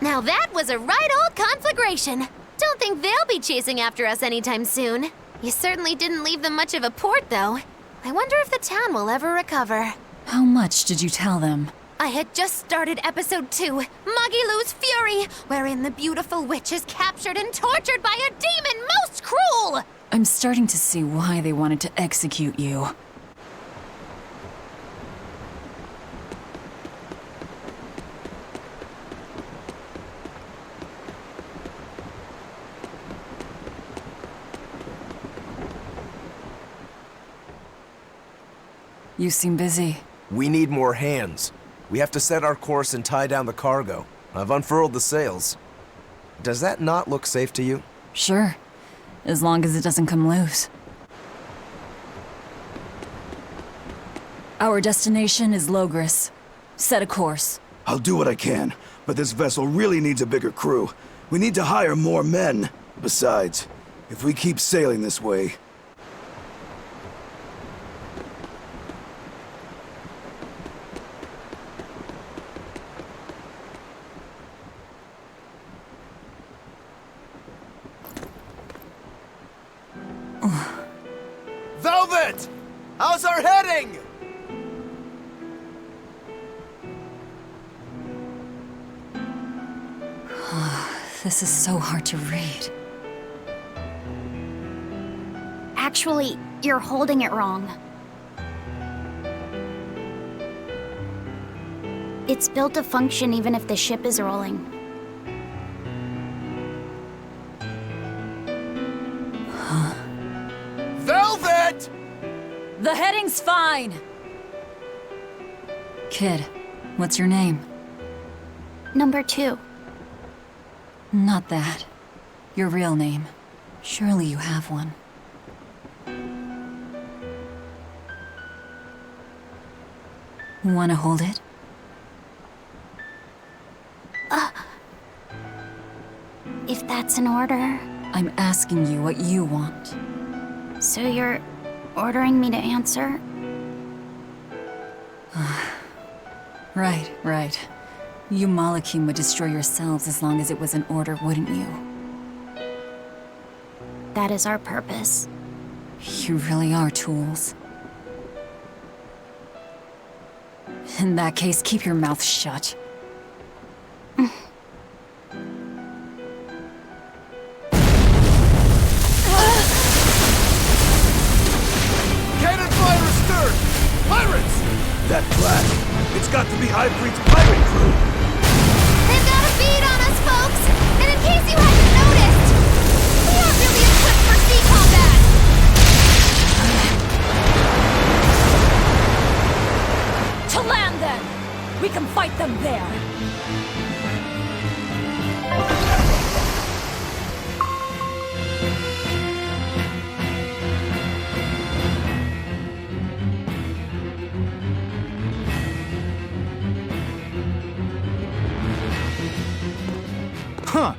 Now that was a right old conflagration. Don't think they'll be chasing after us anytime soon. You certainly didn't leave them much of a port, though. I wonder if the town will ever recover. How much did you tell them? I had just started episode 2, Magilou's Fury, wherein the beautiful witch is captured and tortured by a demon most cruel! I'm starting to see why they wanted to execute you. You seem busy. We need more hands. We have to set our course and tie down the cargo. I've unfurled the sails. Does that not look safe to you? Sure, as long as it doesn't come loose. Our destination is Logris. Set a course. I'll do what I can, but this vessel really needs a bigger crew. We need to hire more men. Besides, if we keep sailing this way... Velvet! How's our heading? This is so hard to read. Actually, you're holding it wrong. It's built to function even if the ship is rolling. Velvet! The heading's fine! Kid, what's your name? Number 2. Not that. Your real name. Surely you have one. Wanna hold it? If that's an order. I'm asking you what you want. So you're ordering me to answer? Right. You Malakim would destroy yourselves as long as it was an order, wouldn't you? That is our purpose. You really are tools. In that case, keep your mouth shut. Cannon fire astern! Pirates! That flag! It's got to be Highfleet's pirate crew! They've got a bead on us, folks! And in case you hadn't noticed, we aren't really equipped for sea combat! To land, then! We can fight them there! Huh.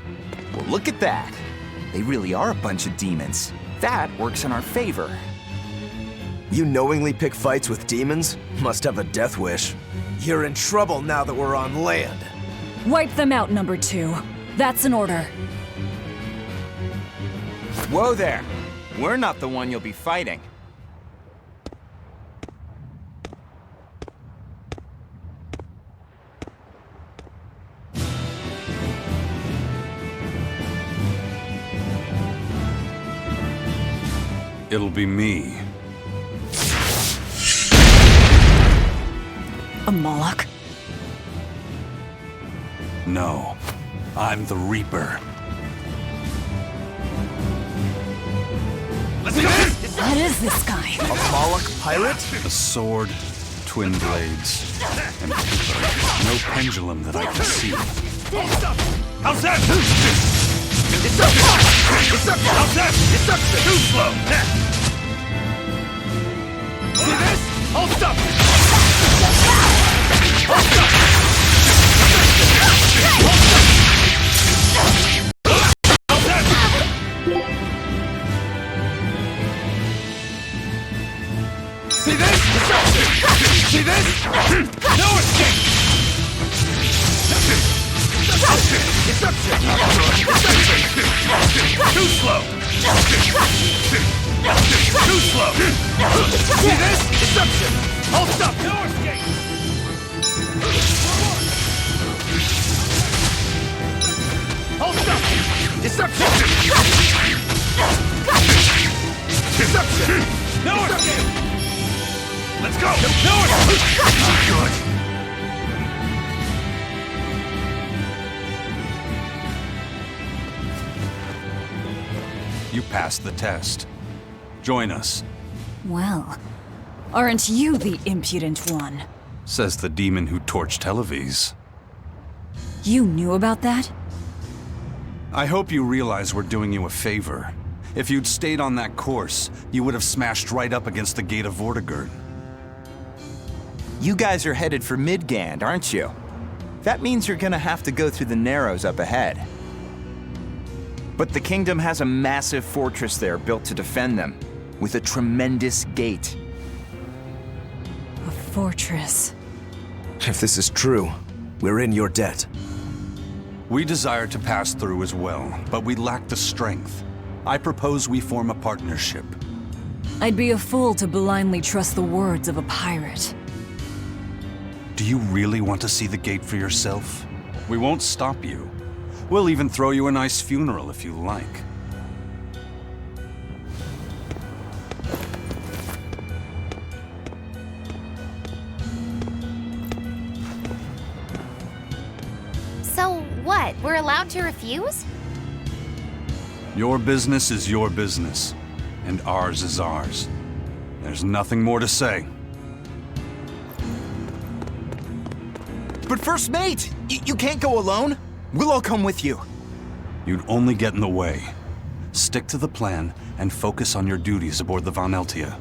Well, look at that. They really are a bunch of demons. That works in our favor. You knowingly pick fights with demons? Must have a death wish. You're in trouble now that we're on land. Wipe them out, number 2. That's an order. Whoa there. We're not the one you'll be fighting. It'll be me. A Moloch? No, I'm the Reaper. What is this guy? A Moloch pirate? A sword, twin blades, and no pendulum that I can see. How's that? It's up! How's that? It's up! Too slow! See this? Hold up! Hold up! How's that? See this? See this? No escape! Too slow! Too slow! See this? Deception! Hold up! North gate! Hold up! Deception! Deception! North gate! Let's go! North! Not good! You passed the test. Join us, Well, aren't you the impudent one? says the demon who torched Televis. You knew about that? I hope you realize we're doing you a favor. If you'd stayed on that course, you would have smashed right up against the gate of Vortigern. You guys are headed for Midgand, aren't you? That means you're gonna have to go through the Narrows up ahead. But the kingdom has a massive fortress there built to defend them, with a tremendous gate. A fortress. If this is true, we're in your debt. We desire to pass through as well, but we lack the strength. I propose we form a partnership. I'd be a fool to blindly trust the words of a pirate. Do you really want to see the gate for yourself? We won't stop you. We'll even throw you a nice funeral if you like. So what? We're allowed to refuse? Your business is your business, and ours is ours. There's nothing more to say. But First Mate, you can't go alone. We'll all come with you. You'd only get in the way. Stick to the plan and focus on your duties aboard the Von Eltia.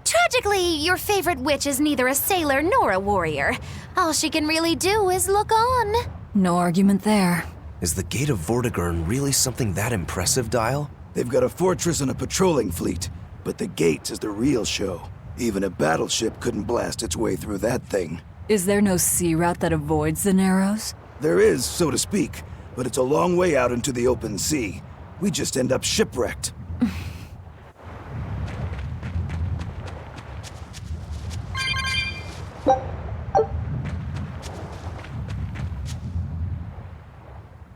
Tragically, your favorite witch is neither a sailor nor a warrior. All she can really do is look on. No argument there. Is the Gate of Vortigern really something that impressive, Dial? They've got a fortress and a patrolling fleet, but the gate is the real show. Even a battleship couldn't blast its way through that thing. Is there no sea route that avoids the Narrows? There is, so to speak, but it's a long way out into the open sea. We just end up shipwrecked.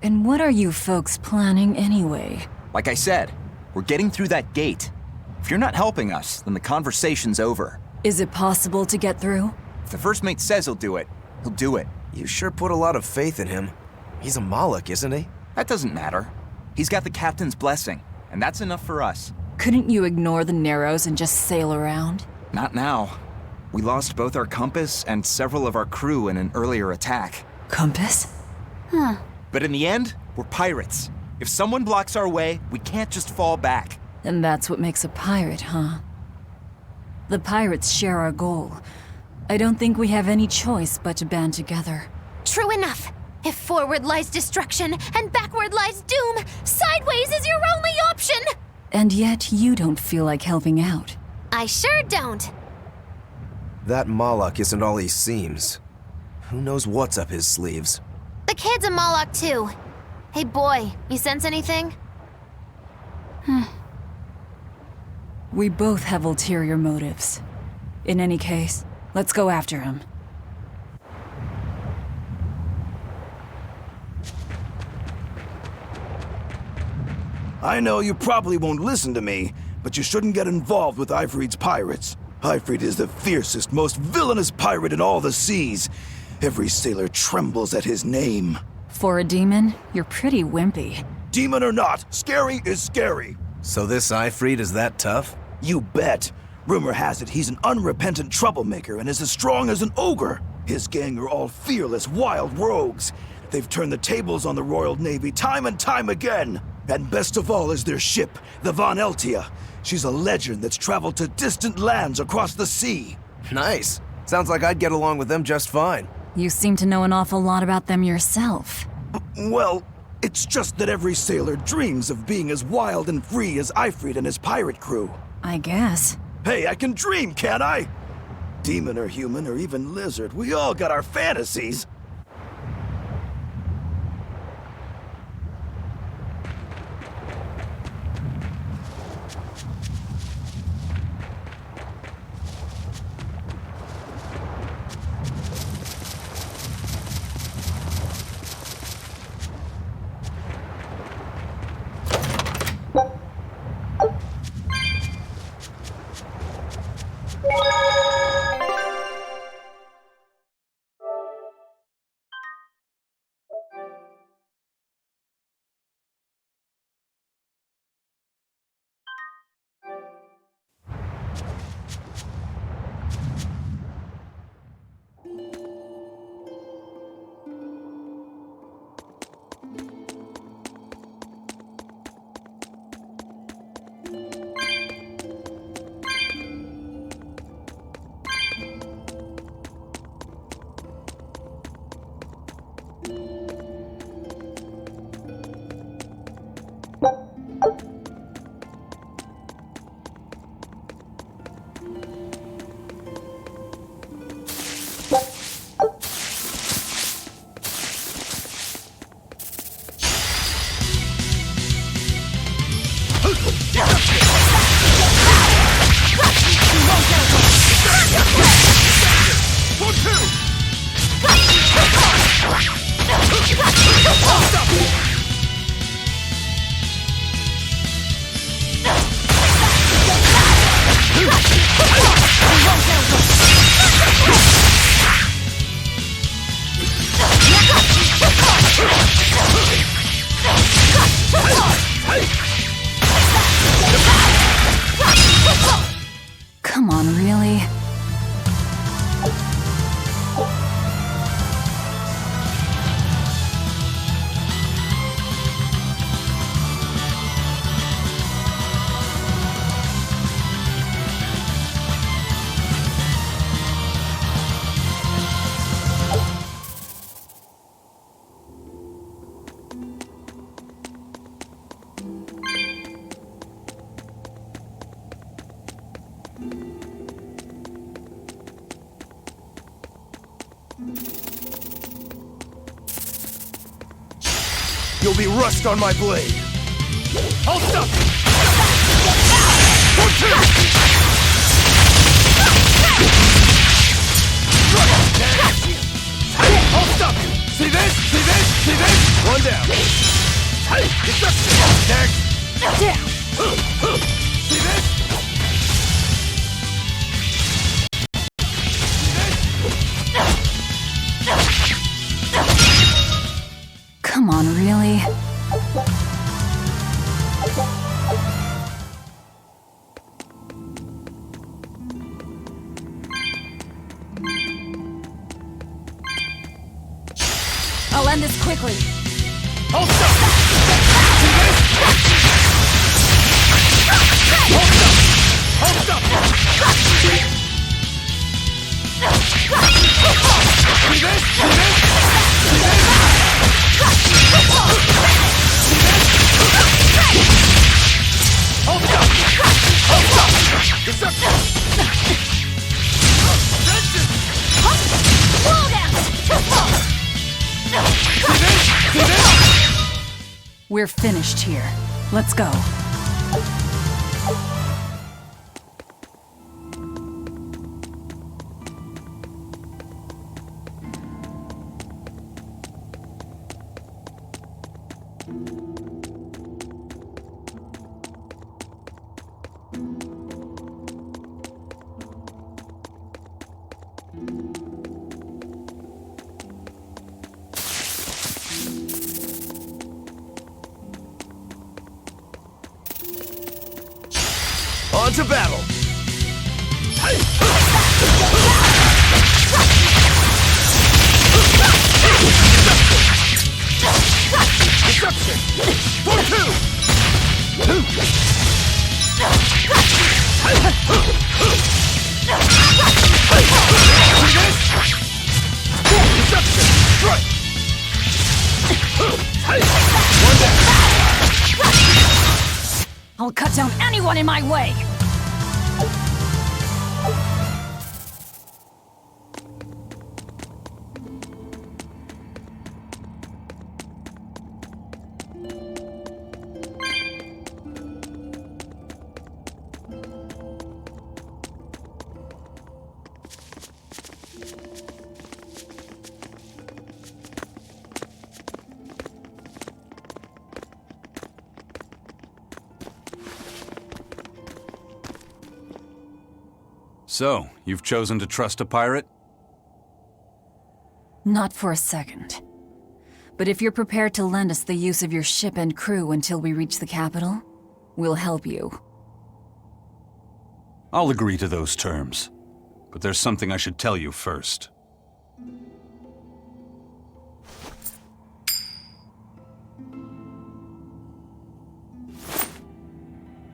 And what are you folks planning anyway? Like I said, we're getting through that gate. If you're not helping us, then the conversation's over. Is it possible to get through? If the First Mate says he'll do it, he'll do it. You sure put a lot of faith in him. He's a Moloch, isn't he? That doesn't matter. He's got the captain's blessing, and that's enough for us. Couldn't you ignore the Narrows and just sail around? Not now. We lost both our compass and several of our crew in an earlier attack. Compass? Huh. But in the end, we're pirates. If someone blocks our way, we can't just fall back. And that's what makes a pirate, huh? The pirates share our goal. I don't think we have any choice but to band together. True enough. If forward lies destruction and backward lies doom, sideways is your only option! And yet you don't feel like helping out. I sure don't. That Moloch isn't all he seems. Who knows what's up his sleeves? The kid's a Moloch too. Hey boy, you sense anything? We both have ulterior motives. In any case, let's go after him. I know you probably won't listen to me, but you shouldn't get involved with Ifrit's pirates. Ifrit is the fiercest, most villainous pirate in all the seas. Every sailor trembles at his name. For a demon, you're pretty wimpy. Demon or not, scary is scary. So this Ifrit is that tough? You bet. Rumor has it he's an unrepentant troublemaker and is as strong as an ogre. His gang are all fearless, wild rogues. They've turned the tables on the Royal Navy time and time again. And best of all is their ship, the Von Eltia. She's a legend that's traveled to distant lands across the sea. Nice. Sounds like I'd get along with them just fine. You seem to know an awful lot about them yourself. Well, it's just that every sailor dreams of being as wild and free as Ifrit and his pirate crew. I guess. Hey, I can dream, can't I? Demon or human or even lizard, we all got our fantasies. Come on, really? You'll be rust on my blade. Hold up! 1, 2! Hold up! See this? See this? See this? One down. Next! Down! See this? Come on, really? I'll end this quickly. Hold up! See this? Hold up! See this? See this? See this? Hold up! Hold up! Deception! We're finished here. Let's go. On to battle! Deception! For two! Deception! Strike! One down! I'll cut down anyone in my way! So, you've chosen to trust a pirate? Not for a second. But if you're prepared to lend us the use of your ship and crew until we reach the capital, we'll help you. I'll agree to those terms. But there's something I should tell you first.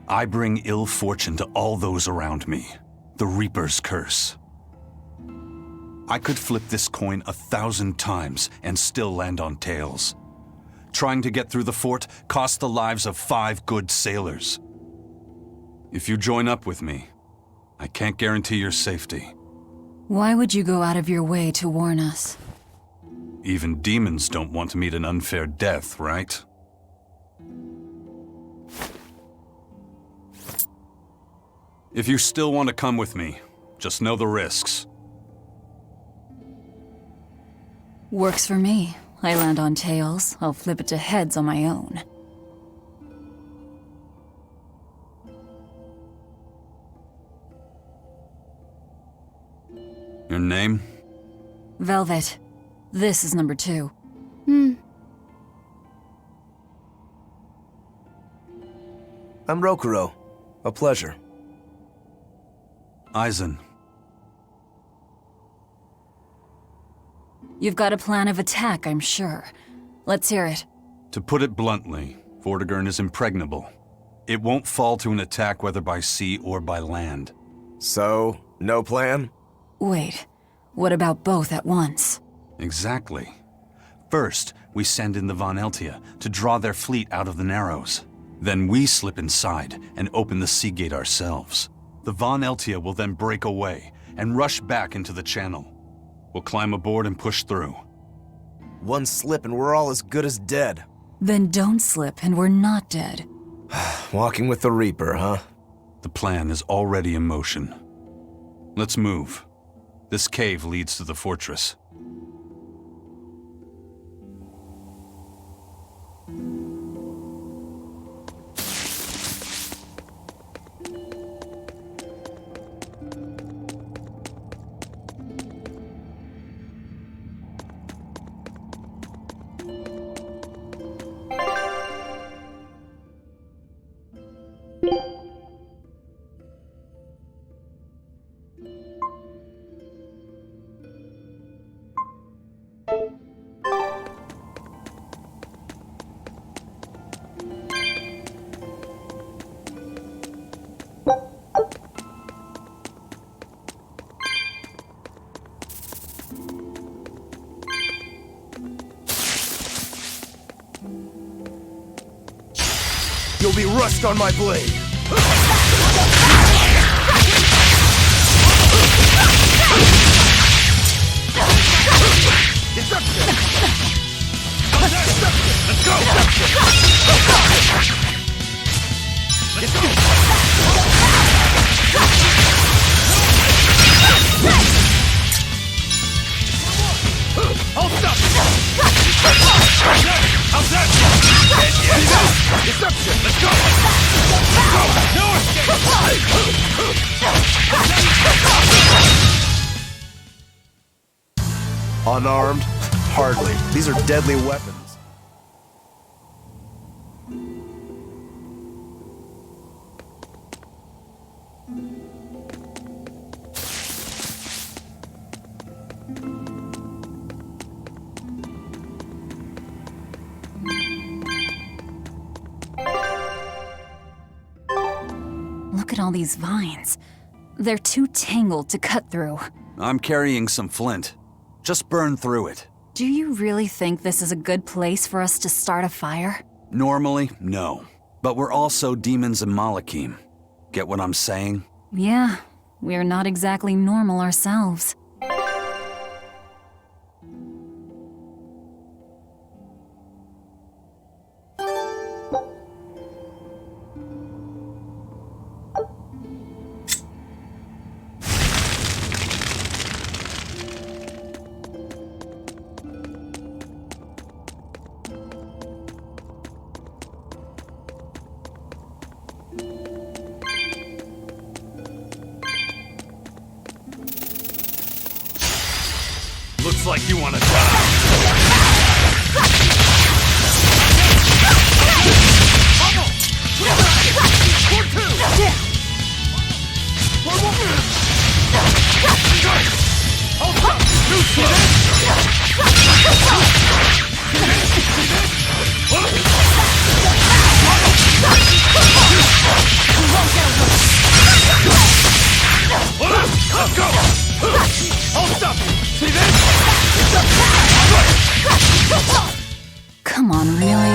I bring ill fortune to all those around me. The Reaper's curse. I could flip this coin 1,000 times and still land on tails. Trying to get through the fort cost the lives of 5 good sailors. If you join up with me, I can't guarantee your safety. Why would you go out of your way to warn us? Even demons don't want to meet an unfair death, right? If you still want to come with me, just know the risks. Works for me. I land on tails, I'll flip it to heads on my own. Your name? Velvet. This is number 2. I'm Rokuro. A pleasure. Aizen. You've got a plan of attack, I'm sure. Let's hear it. To put it bluntly, Vortigern is impregnable. It won't fall to an attack whether by sea or by land. So, no plan? Wait, what about both at once? Exactly. First, we send in the Von Eltia to draw their fleet out of the Narrows. Then we slip inside and open the sea gate ourselves. The Von Eltia will then break away and rush back into the channel. We'll climb aboard and push through. One slip and we're all as good as dead. Then don't slip and we're not dead. Walking with the Reaper, huh? The plan is already in motion. Let's move. This cave leads to the fortress. You'll be rust on my blade! Deception! Let's go! I'll stop you! How's that? Deception! Let's go! No escape! Unarmed? Hardly. These are deadly weapons. Look at all these vines. They're too tangled to cut through. I'm carrying some flint. Just burn through it. Do you really think this is a good place for us to start a fire? Normally, no. But we're also demons in Malachim. Get what I'm saying? Yeah, we're not exactly normal ourselves. Looks like you wanna die. Let's go! I'll stop you! See this? Come on, really?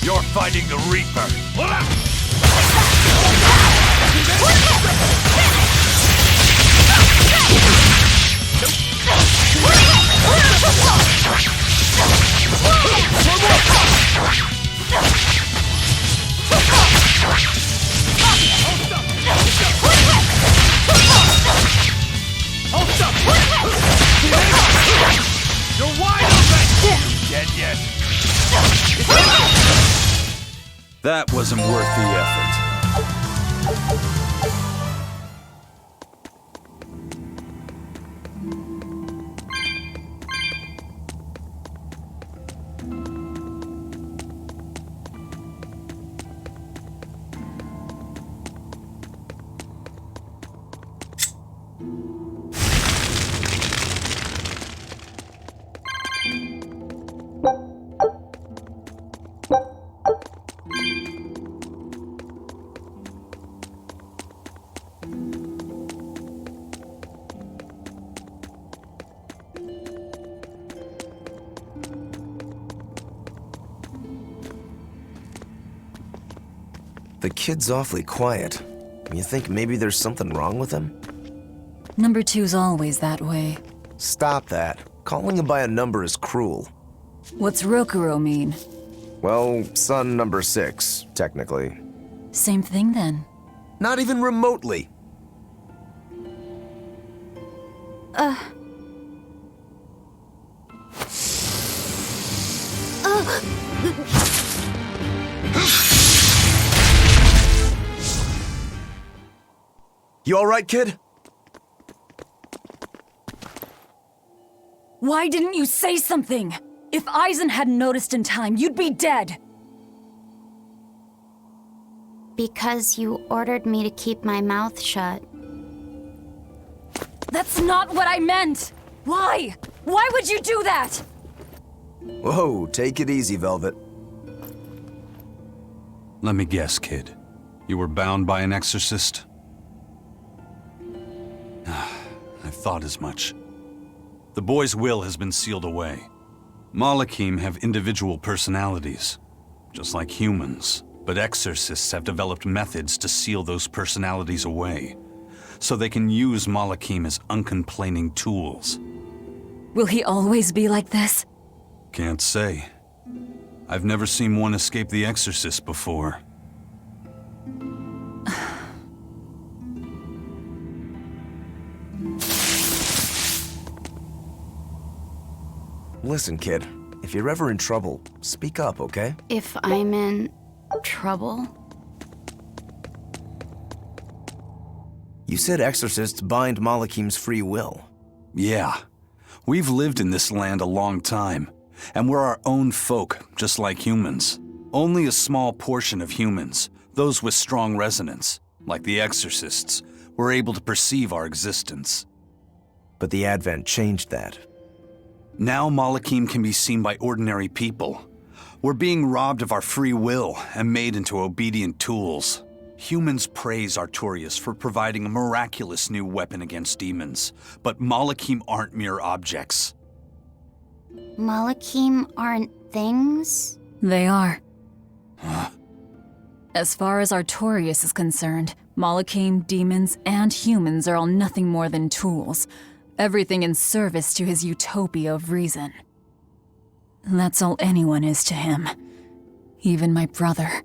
You're fighting the Reaper. You're wide open! Dead yet? That wasn't worth the effort. The kid's awfully quiet. You think maybe there's something wrong with him? Number 2's always that way. Stop that. Calling him by a number is cruel. What's Rokuro mean? Well, son number 6, technically. Same thing then. Not even remotely. You all right, kid? Why didn't you say something? If Eisen hadn't noticed in time, you'd be dead. Because you ordered me to keep my mouth shut. That's not what I meant! Why? Why would you do that? Whoa, take it easy, Velvet. Let me guess, kid. You were bound by an exorcist? I thought as much. The boy's will has been sealed away. Malachim have individual personalities, just like humans. But exorcists have developed methods to seal those personalities away, so they can use Malachim as uncomplaining tools. Will he always be like this? Can't say. I've never seen one escape the exorcist before. Listen, kid. If you're ever in trouble, speak up, okay? If I'm in trouble? You said exorcists bind Malachim's free will. Yeah. We've lived in this land a long time, and we're our own folk, just like humans. Only a small portion of humans, those with strong resonance, like the exorcists, were able to perceive our existence. But the Advent changed that. Now Malachim can be seen by ordinary people. We're being robbed of our free will and made into obedient tools. Humans praise Artorias for providing a miraculous new weapon against demons, but Malachim aren't mere objects. Malachim aren't things? They are. Huh? As far as Artorias is concerned, Malachim, demons, and humans are all nothing more than tools. Everything in service to his utopia of reason. That's all anyone is to him. Even my brother.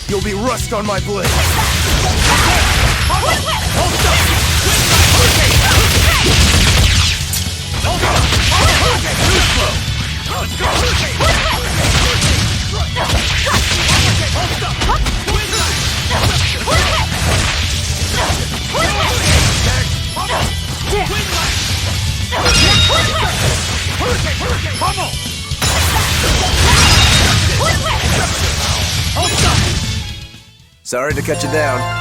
You'll be rust on my blade! Sorry to cut you down.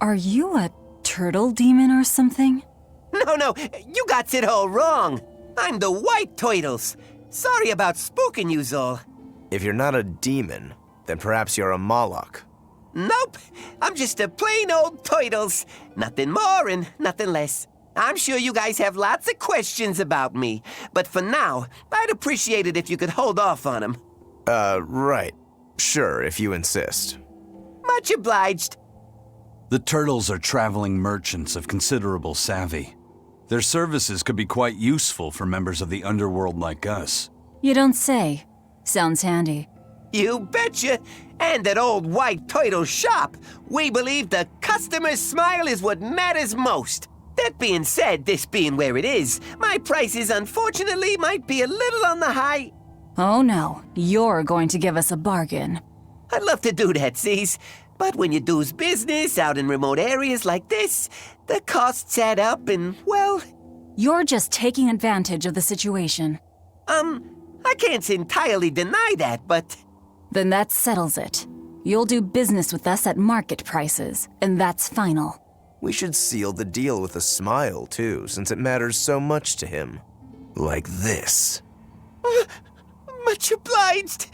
Are you a turtle demon or something? No, you got it all wrong. I'm the white turtles. Sorry about spooking you all. If you're not a demon, then perhaps you're a Moloch. Nope, I'm just a plain old turtles. Nothing more and nothing less. I'm sure you guys have lots of questions about me, but for now, I'd appreciate it if you could hold off on them. Right. Sure, if you insist. Much obliged. The turtles are traveling merchants of considerable savvy. Their services could be quite useful for members of the underworld like us. You don't say. Sounds handy. You betcha. And at old white turtle shop, we believe the customer's smile is what matters most. That being said, this being where it is, my prices unfortunately might be a little on the high. Oh no, you're going to give us a bargain. I'd love to do that, C's. But when you do's business out in remote areas like this, the costs add up and, well... You're just taking advantage of the situation. I can't entirely deny that, but... Then that settles it. You'll do business with us at market prices, and that's final. We should seal the deal with a smile, too, since it matters so much to him. Like this. Much obliged.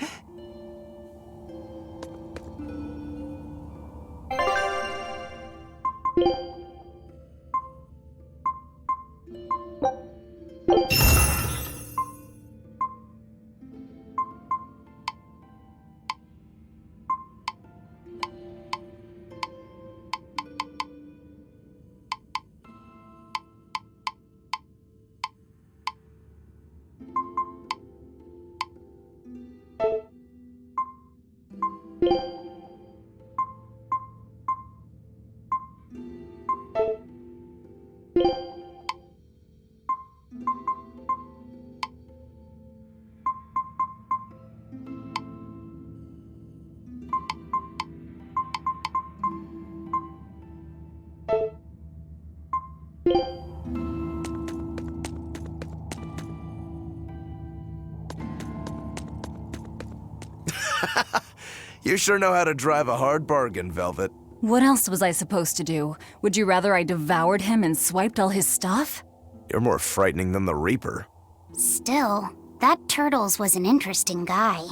You sure know how to drive a hard bargain, Velvet. What else was I supposed to do? Would you rather I devoured him and swiped all his stuff? You're more frightening than the Reaper. Still, that Turtles was an interesting guy.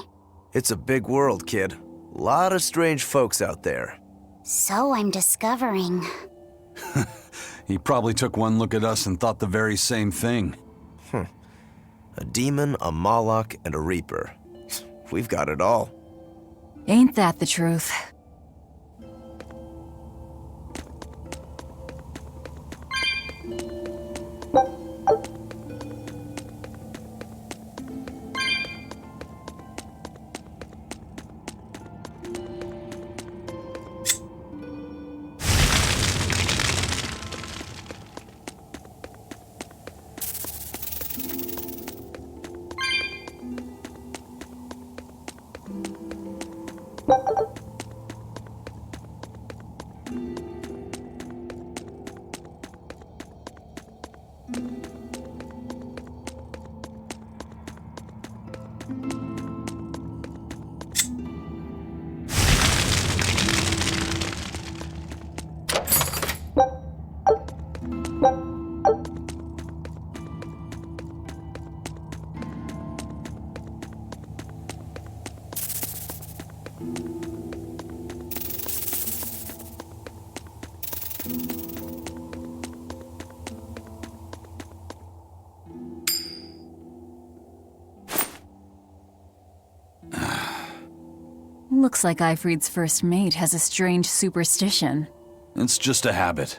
It's a big world, kid. Lot of strange folks out there. So I'm discovering. He probably took one look at us and thought the very same thing. A demon, a Moloch, and a Reaper. We've got it all. Ain't that the truth? Looks like Ifrid's first mate has a strange superstition. It's just a habit.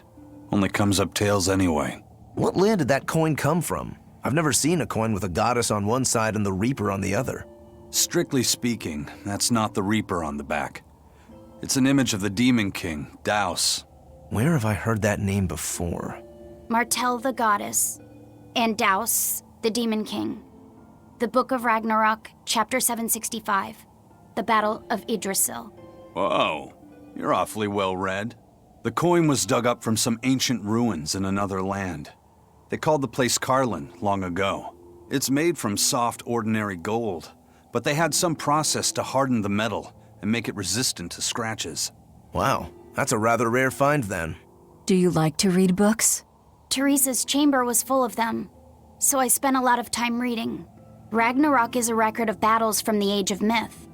Only comes up tails anyway. What land did that coin come from? I've never seen a coin with a goddess on one side and the Reaper on the other. Strictly speaking, that's not the Reaper on the back. It's an image of the Demon King, Daus. Where have I heard that name before? Martel the goddess, and Daus, the demon king. The Book of Ragnarok, chapter 765. The Battle of Yggdrasil. Whoa, you're awfully well read. The coin was dug up from some ancient ruins in another land. They called the place Carlin long ago. It's made from soft, ordinary gold, but they had some process to harden the metal and make it resistant to scratches. Wow, That's a rather rare find then. Do you like to read books? Teresa's chamber was full of them, so I spent a lot of time reading. Ragnarok is a record of battles from the Age of Myth.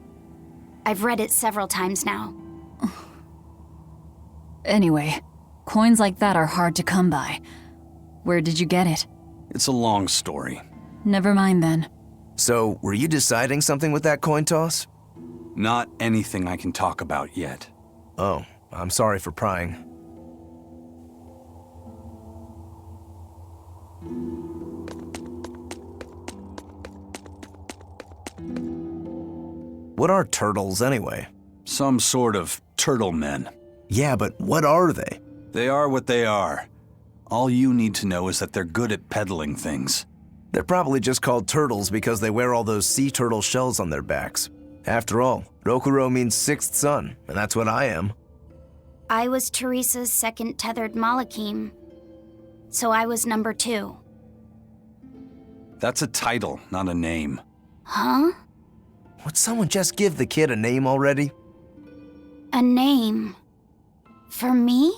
I've read it several times now. Anyway, coins like that are hard to come by. Where did you get it? It's a long story. Never mind then. So, were you deciding something with that coin toss? Not anything I can talk about yet. Oh, I'm sorry for prying. What are turtles anyway? Some sort of turtle men. Yeah, but what are they? They are what they are. All you need to know is that they're good at peddling things. They're probably just called turtles because they wear all those sea turtle shells on their backs. After all, Rokuro means sixth son, and that's what I am. I was Teresa's second tethered Malakim, so I was number 2. That's a title, not a name. Huh? Would someone just give the kid a name already? A name? For me?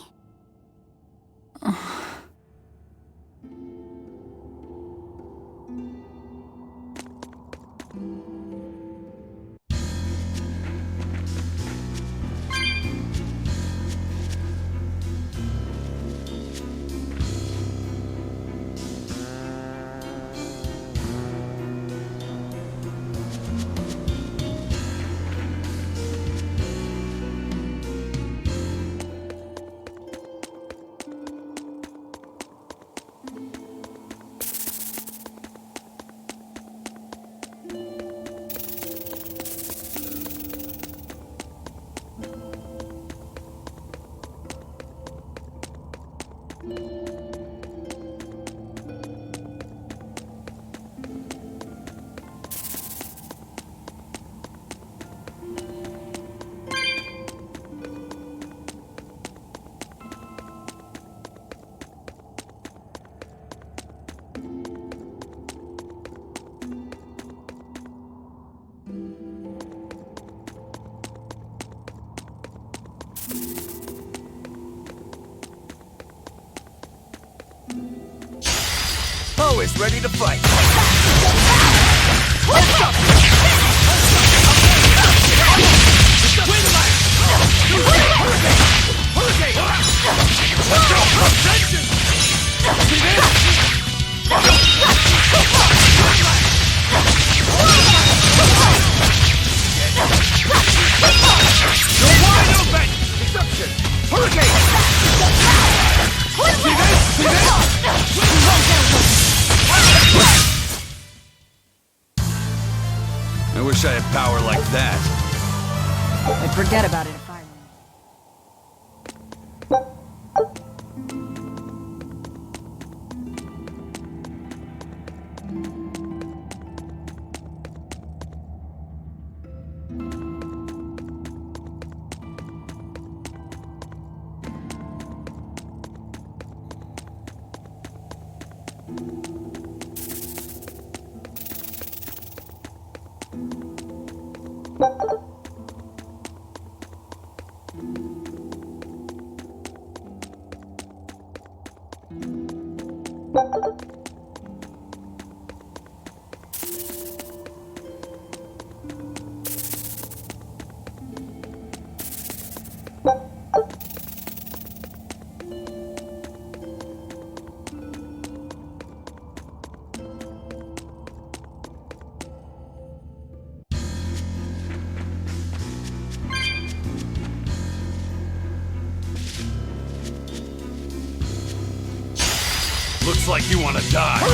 Always ready to fight. I wish I had power like that. I'd forget about it if I were Looks like you want to die. You're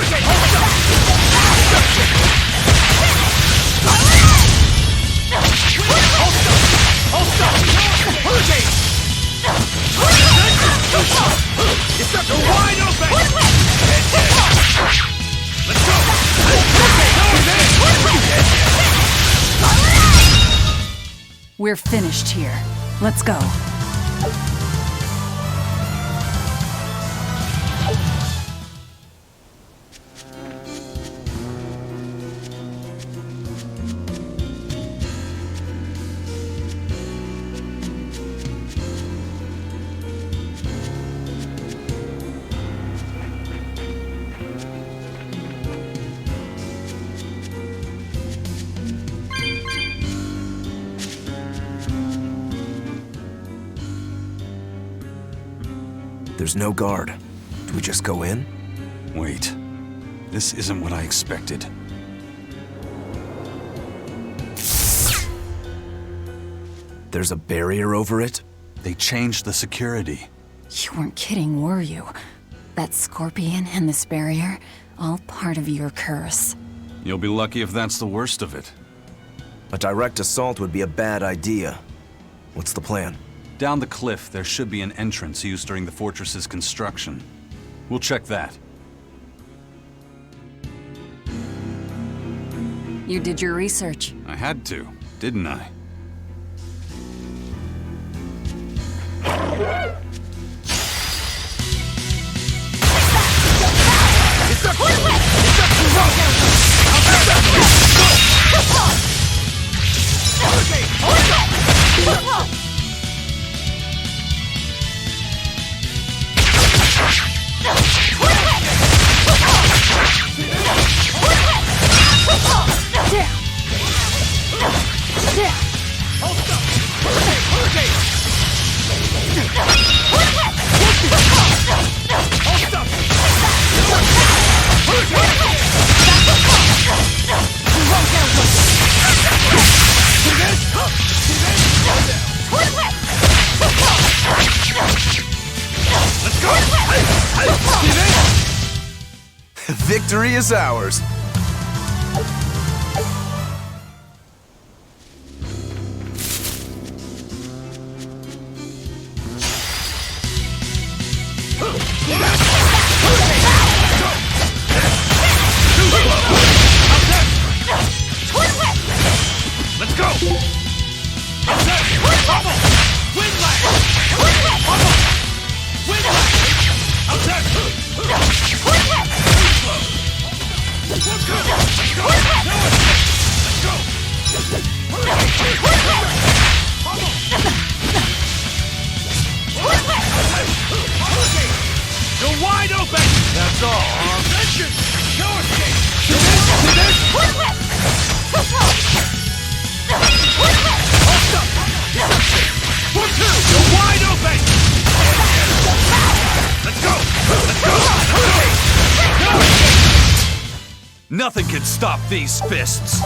wide open! Let's go! We're finished here. Let's go. There's no guard. Do we just go in? Wait. This isn't what I expected. There's a barrier over it? They changed the security. You weren't kidding, were you? That scorpion and this barrier, all part of your curse. You'll be lucky if that's the worst of it. A direct assault would be a bad idea. What's the plan? Down the cliff, there should be an entrance used during the fortress's construction. We'll check that. You did your research. I had to, didn't I? Victory is ours! Let's go! You're wide open! That's all, huh? Attention! No escape! One, two! You're wide open! Let's go! Let's go! Nothing can stop these fists!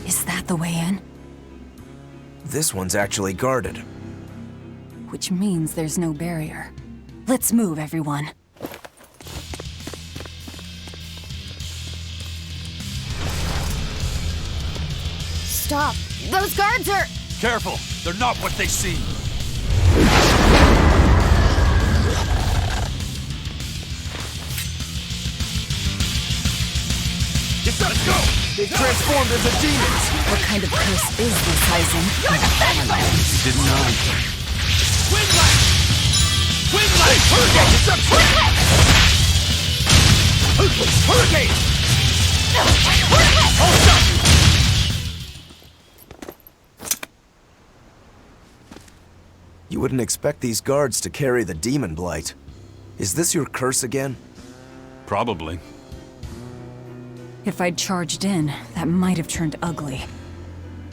Is that the way in? This one's actually guarded. Which means there's no barrier. Let's move, everyone. Stop! Those guards are... Careful! They're not what they seem! Let's go! They've transformed into demons! What kind of curse is this, Heisen? You didn't know. Wind light! Wind light! Hurricane! Hurricane! I'll stop you! You wouldn't expect these guards to carry the demon blight. Is this your curse again? Probably. If I'd charged in, that might have turned ugly.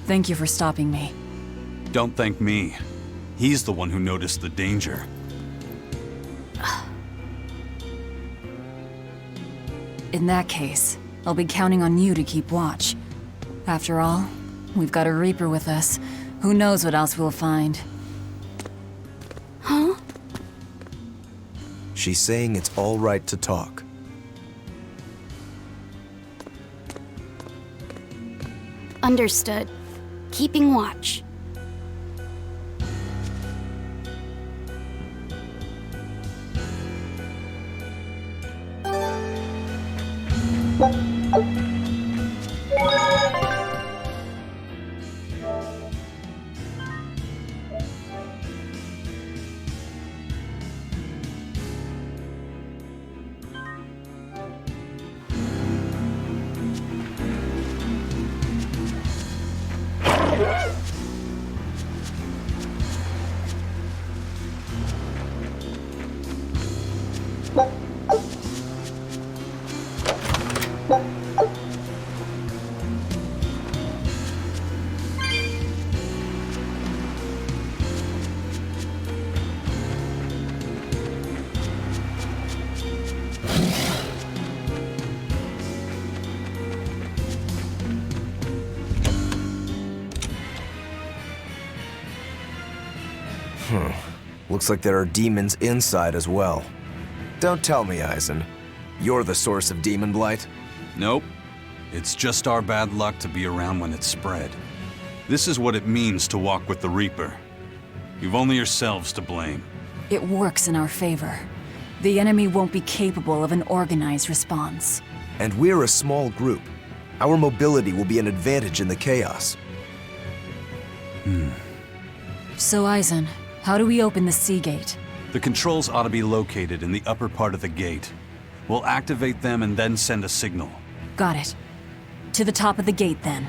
Thank you for stopping me. Don't thank me. He's the one who noticed the danger. In that case, I'll be counting on you to keep watch. After all, we've got a Reaper with us. Who knows what else we'll find? Huh? She's saying it's all right to talk. Understood. Keeping watch. Looks like there are demons inside as well. Don't tell me, Eisen. You're the source of demon blight? Nope. It's just our bad luck to be around when it's spread. This is what it means to walk with the Reaper. You've only yourselves to blame. It works in our favor. The enemy won't be capable of an organized response. And we're a small group. Our mobility will be an advantage in the chaos. So, Eisen, how do we open the sea gate? The controls ought to be located in the upper part of the gate. We'll activate them and then send a signal. Got it. To the top of the gate, then.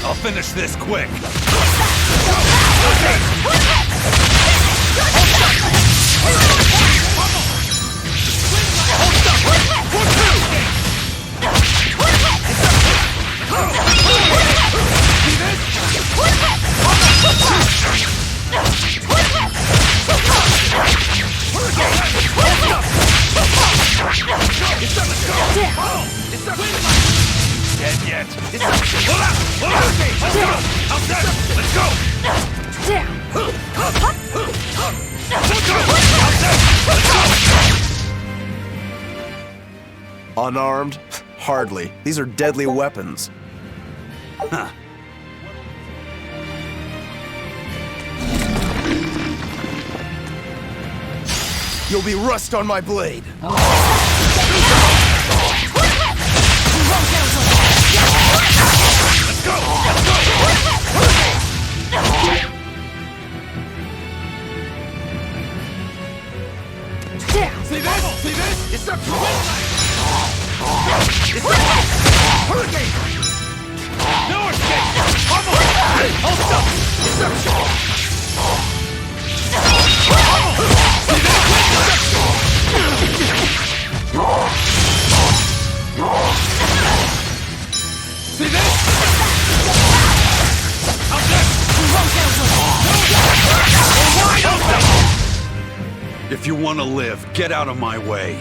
I'll finish this quick! Dead yet? Hold up! Hold up! Let's go! Unarmed? Hardly. These are deadly weapons. Huh. You'll be rust on my blade. Let's go! See this? See this? It's up to Hurricane! No escape! Hold up! It's up to See this? If you want to live, get out of my way.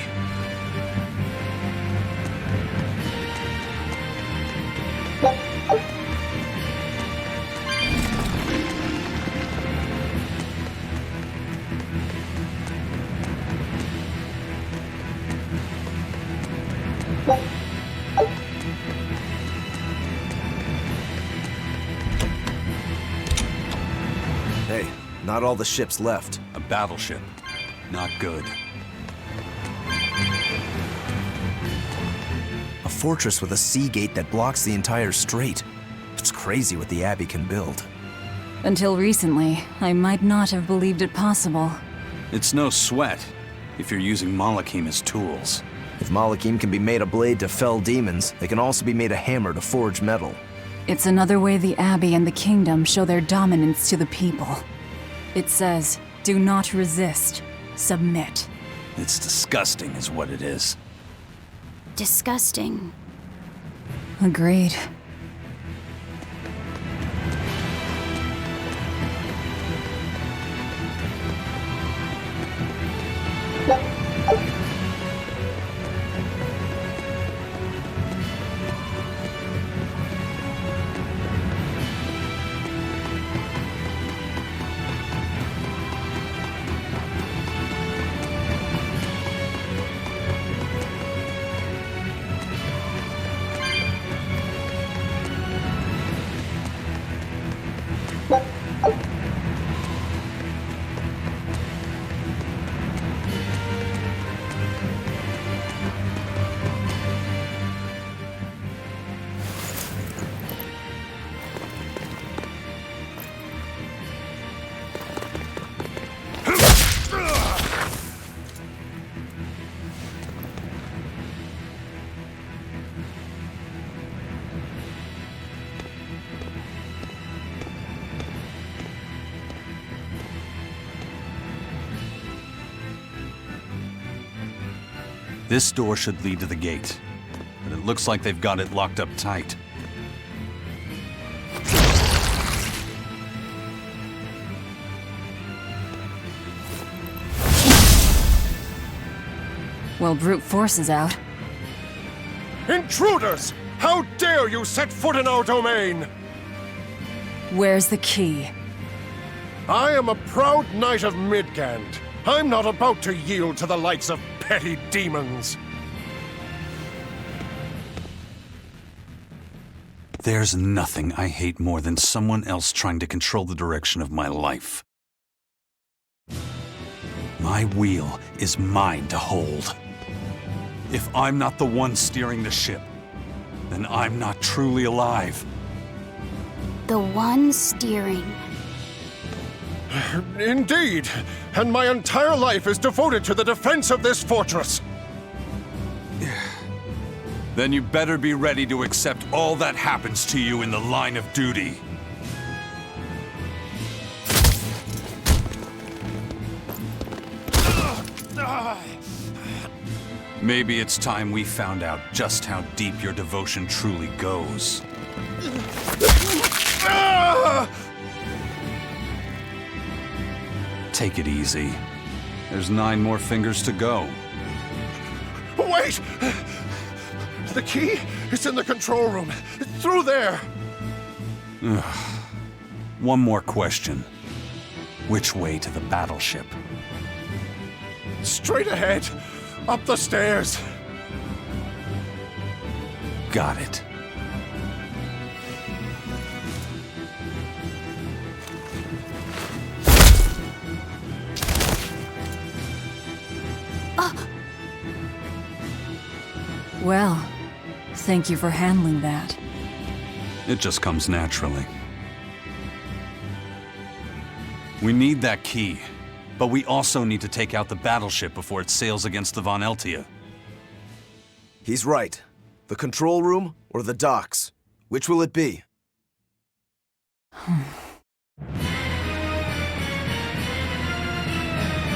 Hey, not all the ships left. A battleship. Not good. A fortress with a sea gate that blocks the entire strait. It's crazy what the Abbey can build. Until recently, I might not have believed it possible. It's no sweat if you're using Malakim as tools. If Malakim can be made a blade to fell demons, they can also be made a hammer to forge metal. It's another way the Abbey and the Kingdom show their dominance to the people. It says, do not resist, submit. It's disgusting is what it is. Disgusting. Agreed. This door should lead to the gate, but it looks like they've got it locked up tight. Well, brute force is out. Intruders! How dare you set foot in our domain! Where's the key? I am a proud knight of Midgand. I'm not about to yield to the likes of petty demons. There's nothing I hate more than someone else trying to control the direction of my life. My wheel is mine to hold. If I'm not the one steering the ship, then I'm not truly alive. The one steering. Indeed, and my entire life is devoted to the defense of this fortress. Then you better be ready to accept all that happens to you in the line of duty. Maybe it's time we found out just how deep your devotion truly goes. Take it easy. There's 9 more fingers to go. Wait! The key is in the control room. It's through there. One more question. Which way to the battleship? Straight ahead. Up the stairs. Got it. Well, thank you for handling that. It just comes naturally. We need that key, but we also need to take out the battleship before it sails against the Von Eltia. He's right. The control room or the docks? Which will it be?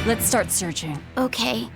Let's start searching. Okay.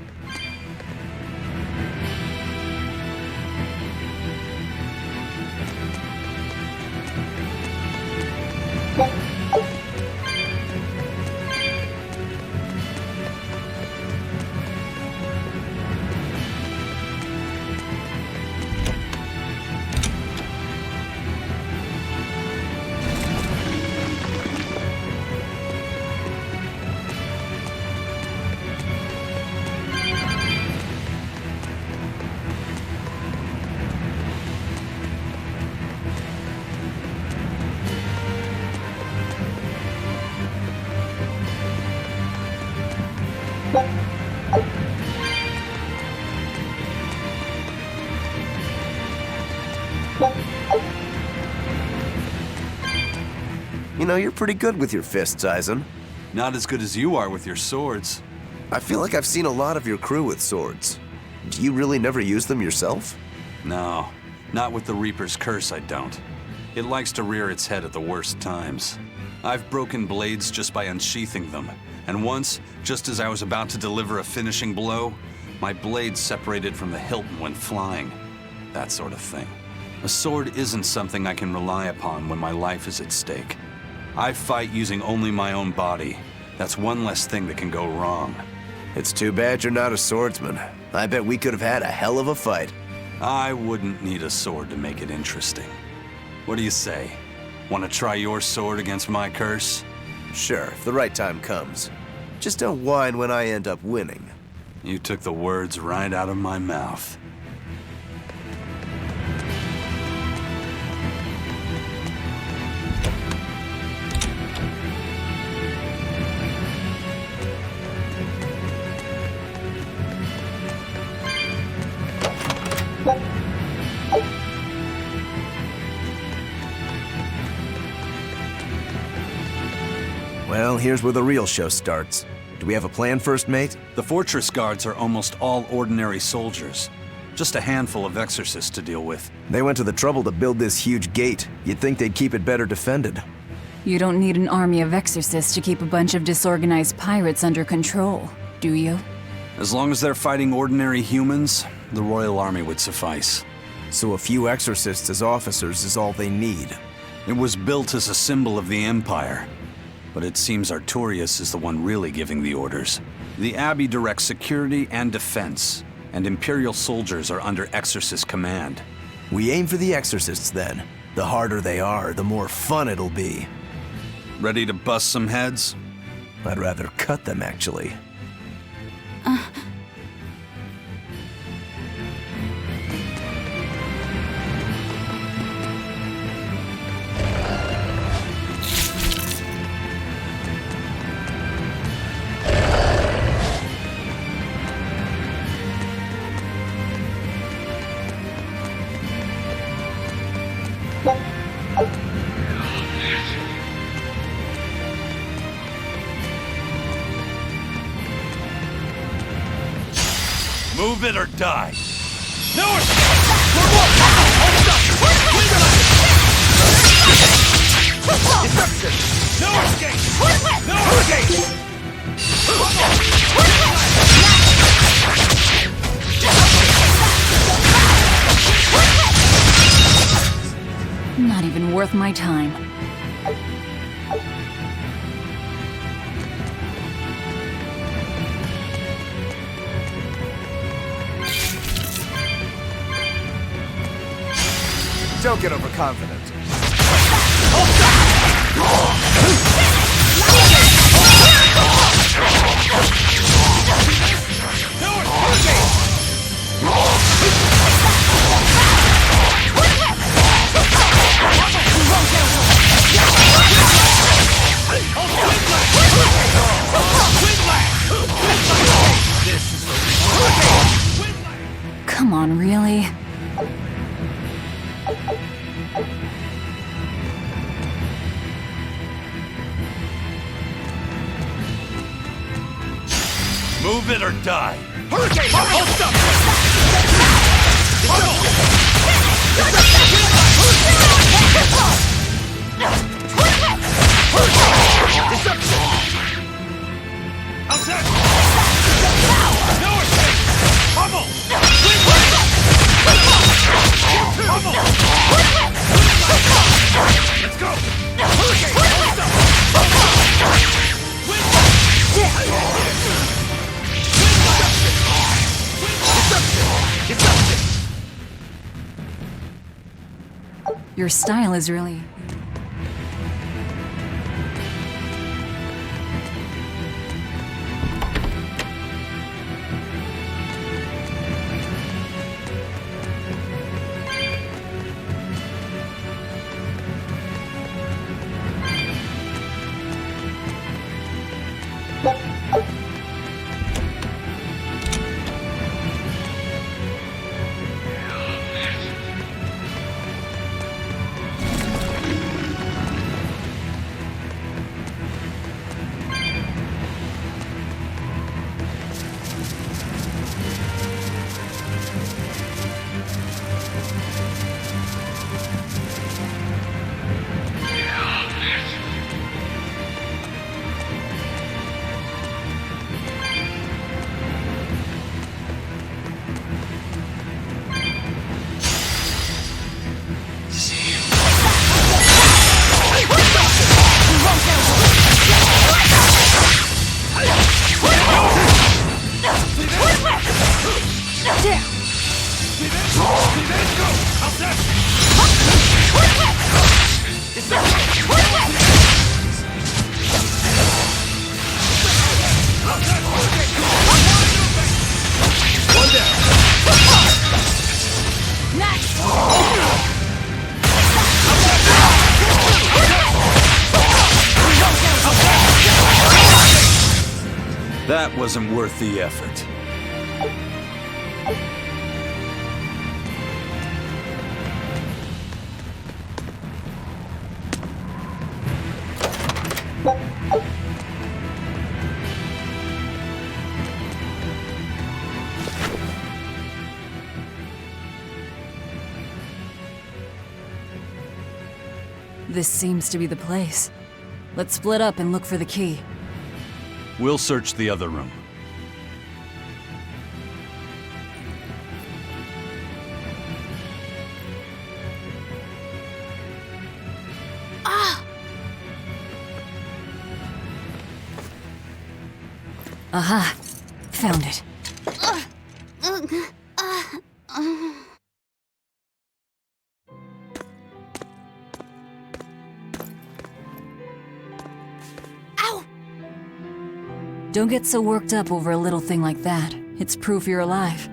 You know, you're pretty good with your fists, Eisen. Not as good as you are with your swords. I feel like I've seen a lot of your crew with swords. Do you really never use them yourself? No, not with the Reaper's curse, I don't. It likes to rear its head at the worst times. I've broken blades just by unsheathing them, and once, just as I was about to deliver a finishing blow, my blade separated from the hilt and went flying. That sort of thing. A sword isn't something I can rely upon when my life is at stake. I fight using only my own body. That's one less thing that can go wrong. It's too bad you're not a swordsman. I bet we could have had a hell of a fight. I wouldn't need a sword to make it interesting. What do you say? Want to try your sword against my curse? Sure, if the right time comes. Just don't whine when I end up winning. You took the words right out of my mouth. Well, here's where the real show starts. Do we have a plan, First Mate? The fortress guards are almost all ordinary soldiers. Just a handful of exorcists to deal with. They went to the trouble to build this huge gate. You'd think they'd keep it better defended. You don't need an army of exorcists to keep a bunch of disorganized pirates under control, do you? As long as they're fighting ordinary humans, the Royal Army would suffice. So a few exorcists as officers is all they need. It was built as a symbol of the Empire, but it seems Artorias is the one really giving the orders. The Abbey directs security and defense, and Imperial soldiers are under Exorcist command. We aim for the exorcists then. The harder they are, the more fun it'll be. Ready to bust some heads? I'd rather cut them, actually. Move it or die! No escape! No escape! Not even worth my time. Don't get overconfident. Come on, really? Move it or die! Hurricane! Hold up! Let's go! Your style is really... That wasn't worth the effort. This seems to be the place. Let's split up and look for the key. We'll search the other room. Aha! Found it. Ow! Don't get so worked up over a little thing like that. It's proof you're alive.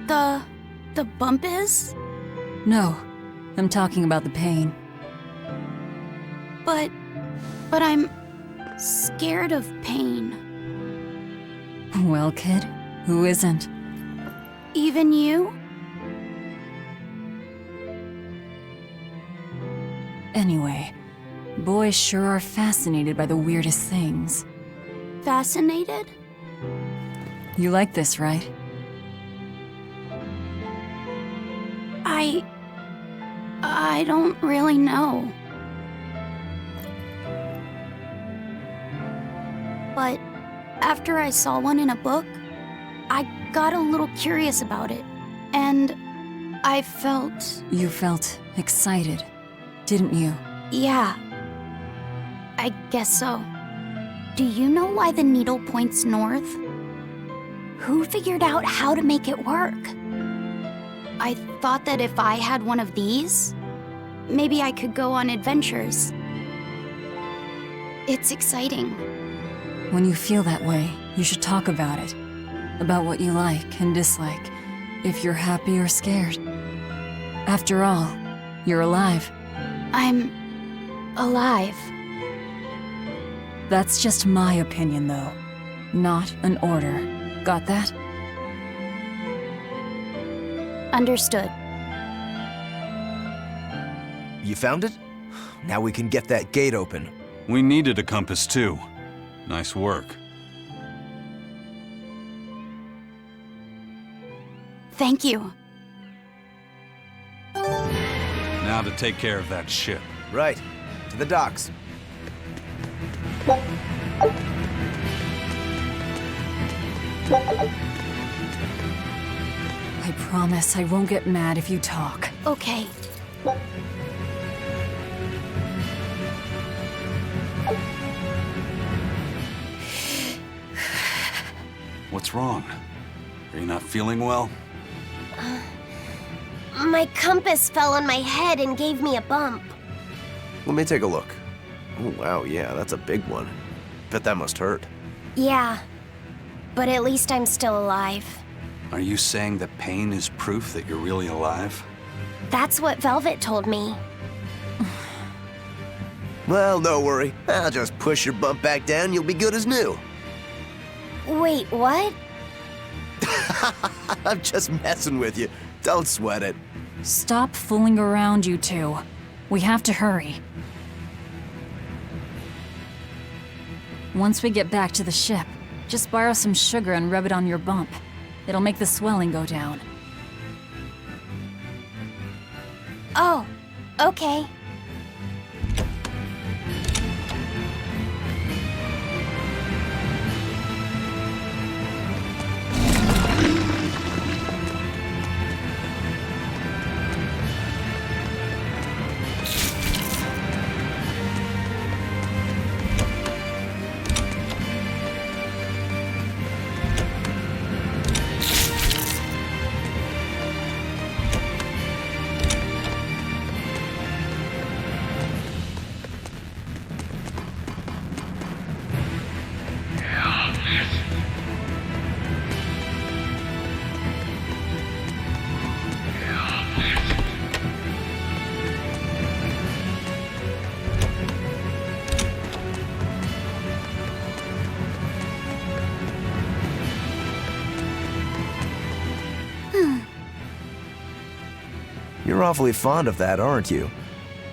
The bump is? No, I'm talking about the pain. But I'm scared of pain. Well, kid, who isn't? Even you? Anyway, boys sure are fascinated by the weirdest things. Fascinated? You like this, right? I don't really know. But after I saw one in a book, I got a little curious about it. And I felt... You felt excited, didn't you? Yeah. I guess so. Do you know why the needle points north? Who figured out how to make it work? I thought that if I had one of these, maybe I could go on adventures. It's exciting. When you feel that way, you should talk about it. About what you like and dislike, if you're happy or scared. After all, you're alive. I'm alive. That's just my opinion, though. Not an order. Got that? Understood. You found it? Now we can get that gate open. We needed a compass too. Nice work. Thank you. Now to take care of that ship. Right. To the docks. I promise I won't get mad if you talk. Okay. What's wrong? Are you not feeling well? My compass fell on my head and gave me a bump. Let me take a look. Oh, wow, yeah, that's a big one. Bet that must hurt. Yeah, but at least I'm still alive. Are you saying that pain is proof that you're really alive? That's what Velvet told me. Well, don't worry. I'll just push your bump back down, you'll be good as new. Wait, what? I'm just messing with you. Don't sweat it. Stop fooling around, you two. We have to hurry. Once we get back to the ship, just borrow some sugar and rub it on your bump. It'll make the swelling go down. Oh, okay. You're awfully fond of that, aren't you?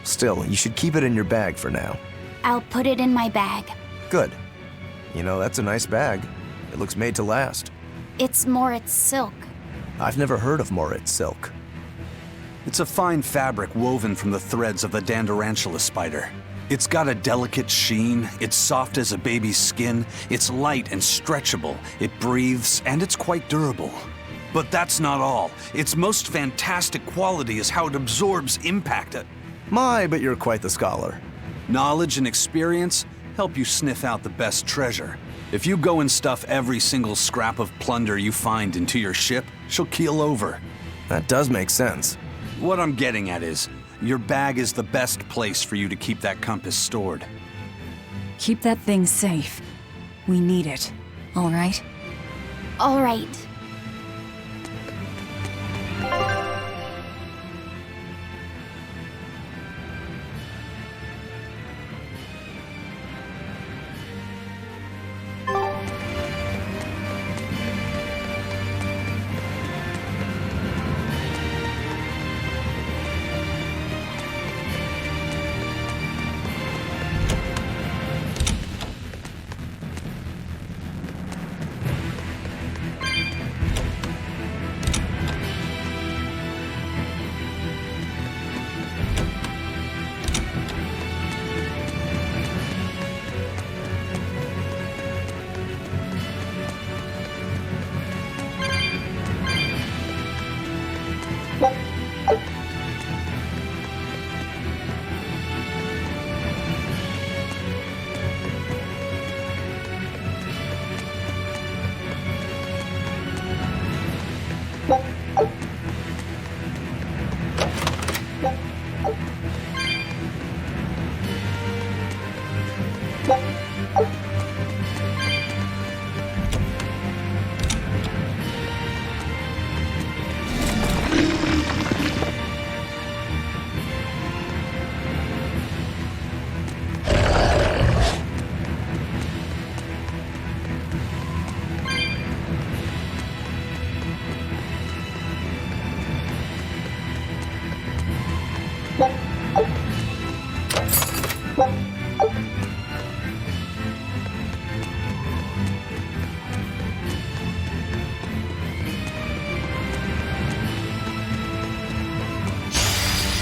Still, you should keep it in your bag for now. I'll put it in my bag. Good. You know, that's a nice bag. It looks made to last. It's Moritz silk. I've never heard of Moritz silk. It's a fine fabric woven from the threads of the Dandarantula spider. It's got a delicate sheen, it's soft as a baby's skin, it's light and stretchable, it breathes, and it's quite durable. But that's not all. Its most fantastic quality is how it absorbs impact. My, but you're quite the scholar. Knowledge and experience help you sniff out the best treasure. If you go and stuff every single scrap of plunder you find into your ship, she'll keel over. That does make sense. What I'm getting at is, your bag is the best place for you to keep that compass stored. Keep that thing safe. We need it, all right? All right.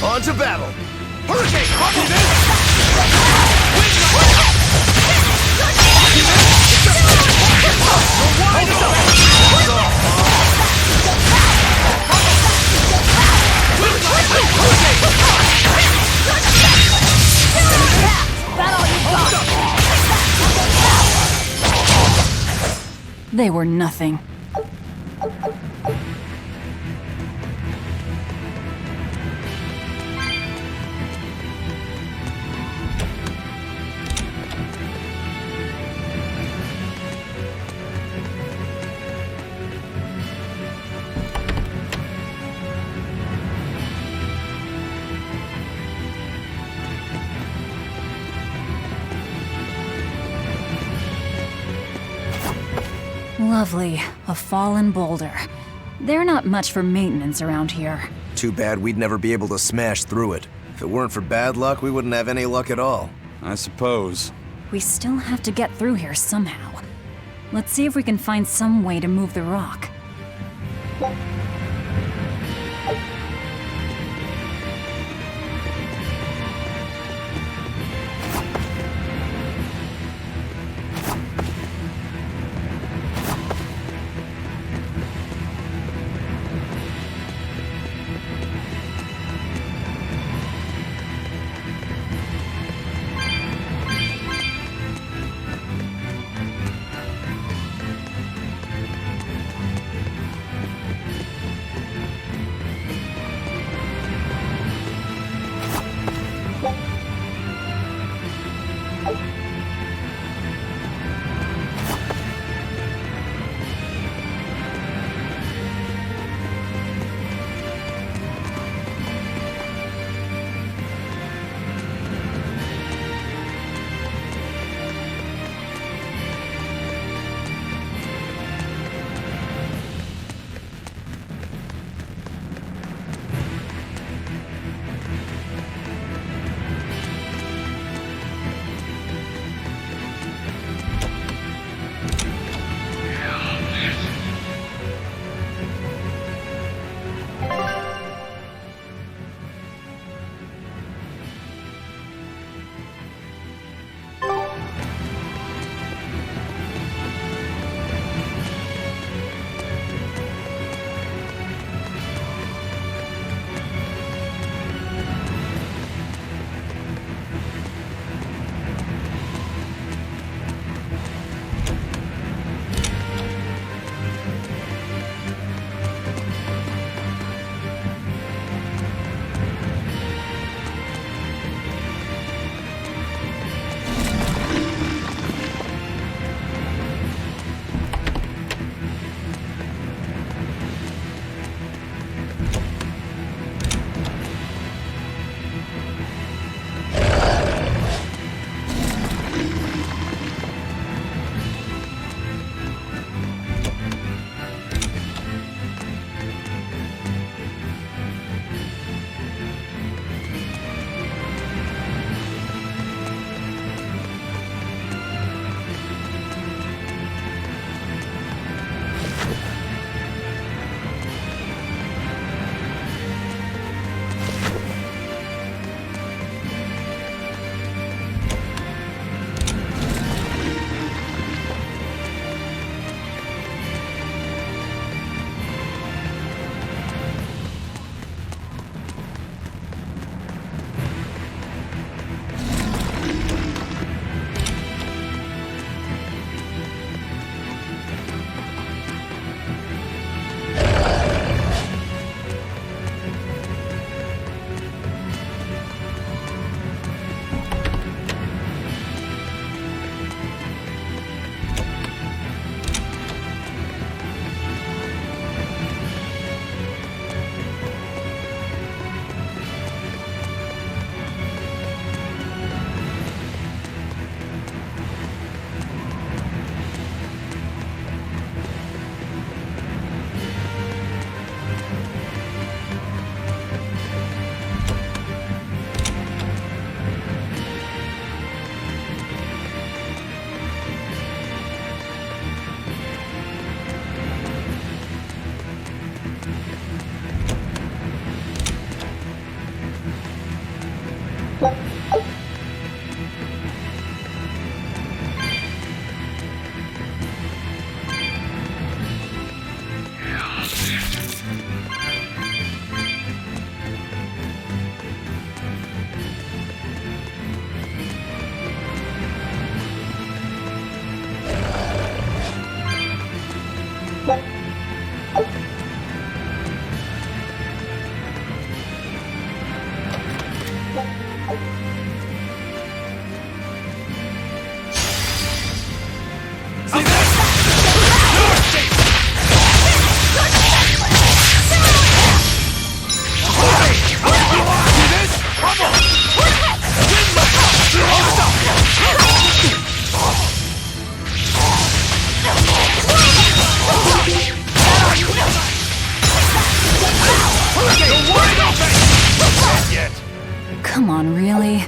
On to battle! Hurricane! Copy this! They were nothing. Lovely. A fallen boulder. They're not much for maintenance around here. Too bad we'd never be able to smash through it. If it weren't for bad luck, we wouldn't have any luck at all. I suppose. We still have to get through here somehow. Let's see if we can find some way to move the rock. Come on, really?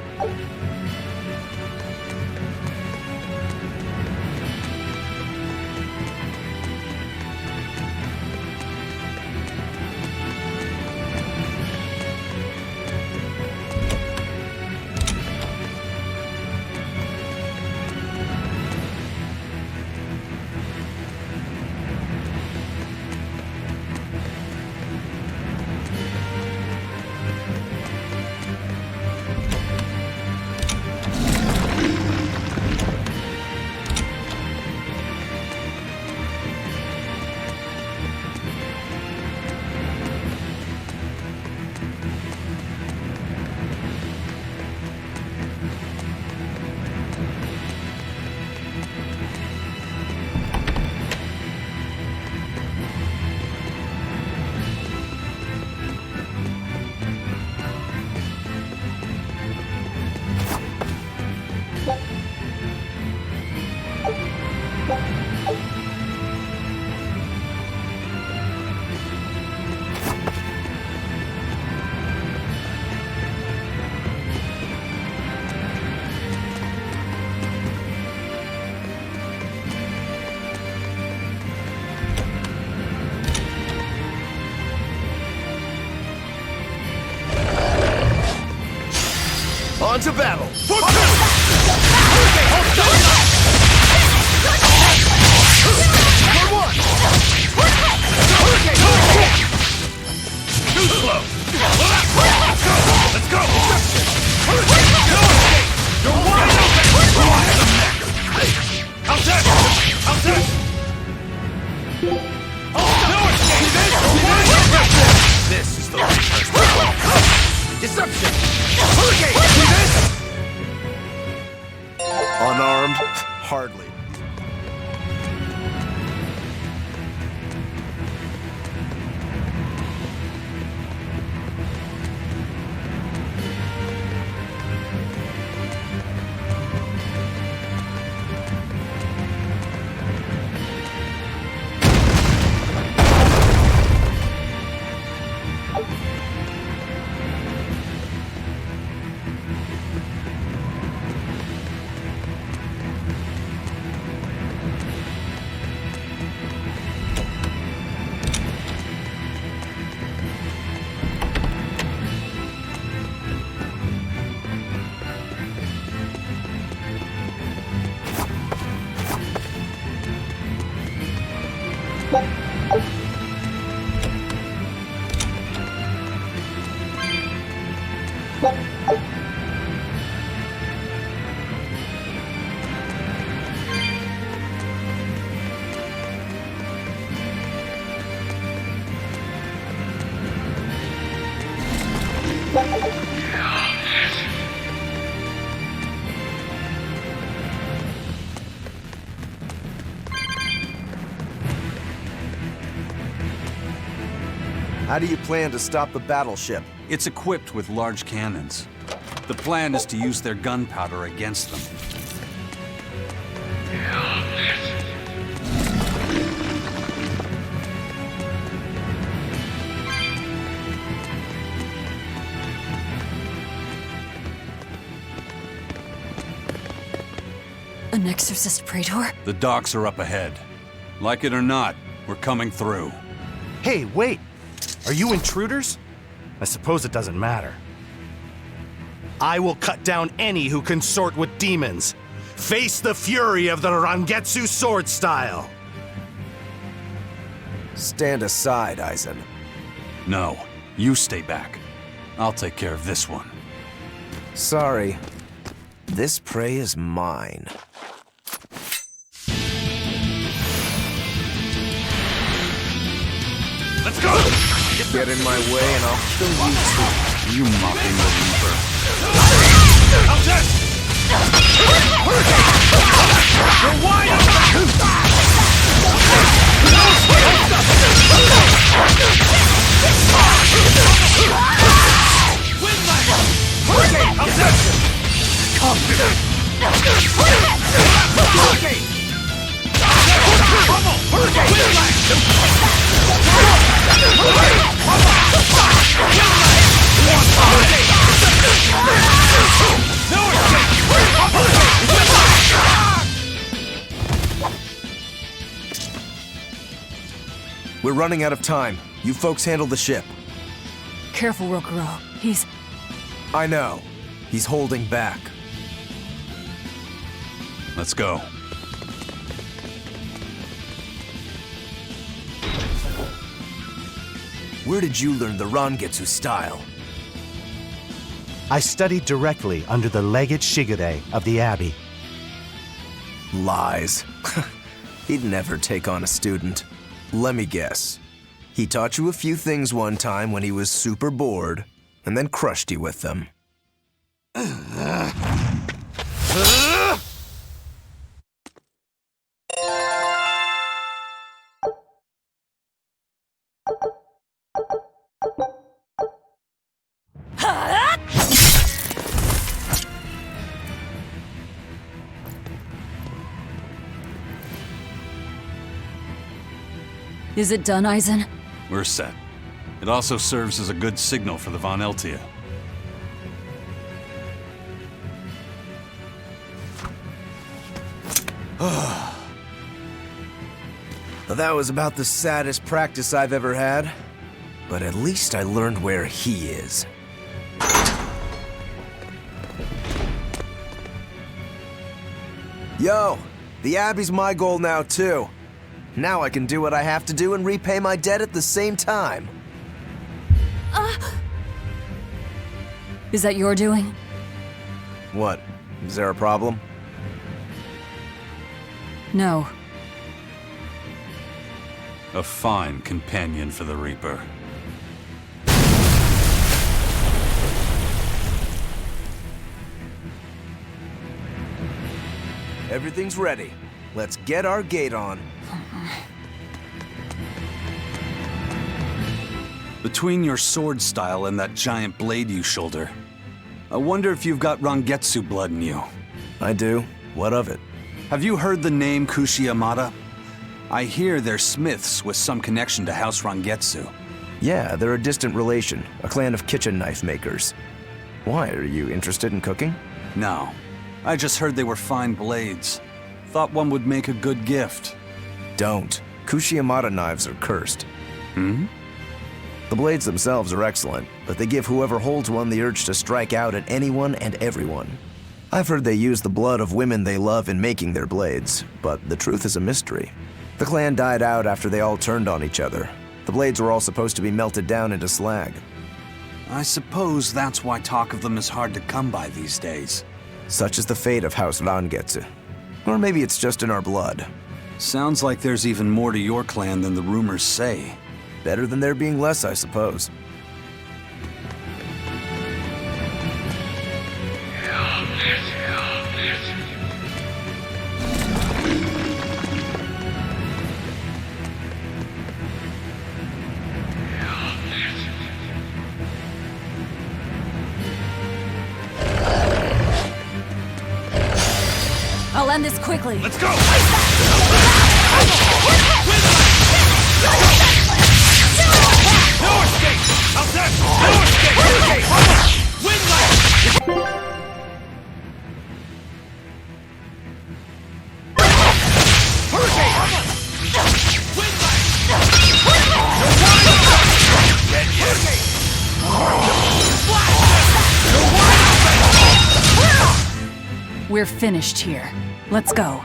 On to battle! Too slow! Let's go! You're wide open! How's that? How's that? This is the deception! Hurricane! See this? Unarmed? Hardly. How do you plan to stop the battleship? It's equipped with large cannons. The plan is to use their gunpowder against them. An exorcist praetor? The docks are up ahead. Like it or not, we're coming through. Hey, wait! Are you intruders? I suppose it doesn't matter. I will cut down any who consort with demons. Face the fury of the Rangetsu sword style! Stand aside, Aizen. No, you stay back. I'll take care of this one. Sorry. This prey is mine. Let's go! Get in my way and I'll kill you too. You mocking the Reaper. How's that? You're wide How's that? Hurricane! running out of time. You folks handle the ship. Careful, Rokuro. He's... I know. He's holding back. Let's go. Where did you learn the Rangetsu style? I studied directly under the Legate Shigure of the Abbey. Lies. He'd never take on a student. Let me guess. He taught you a few things one time when he was super bored, and then crushed you with them. Is it done, Eisen? We're set. It also serves as a good signal for the Von Eltia. That was about the saddest practice I've ever had. But at least I learned where he is. Yo, the Abbey's my goal now too. Now I can do what I have to do and repay my debt at the same time. Is that your doing? What? Is there a problem? No. A fine companion for the Reaper. Everything's ready. Let's get our gate on. Between your sword style and that giant blade you shoulder, I wonder if you've got Rangetsu blood in you. I do. What of it? Have you heard the name Kushi-Yamada? I hear they're smiths with some connection to House Rangetsu. Yeah, they're a distant relation, a clan of kitchen knife makers. Why, are you interested in cooking? No. I just heard they were fine blades. Thought one would make a good gift. Don't. Kushi-Yamada knives are cursed. Hmm? The blades themselves are excellent, but they give whoever holds one the urge to strike out at anyone and everyone. I've heard they use the blood of women they love in making their blades, but the truth is a mystery. The clan died out after they all turned on each other. The blades were all supposed to be melted down into slag. I suppose that's why talk of them is hard to come by these days. Such is the fate of House Rangetsu. Or maybe it's just in our blood. Sounds like there's even more to your clan than the rumors say. Better than there being less, I suppose. I'll end this quickly. Let's go! No escape! How's that? No escape! Win We're finished here. Let's go.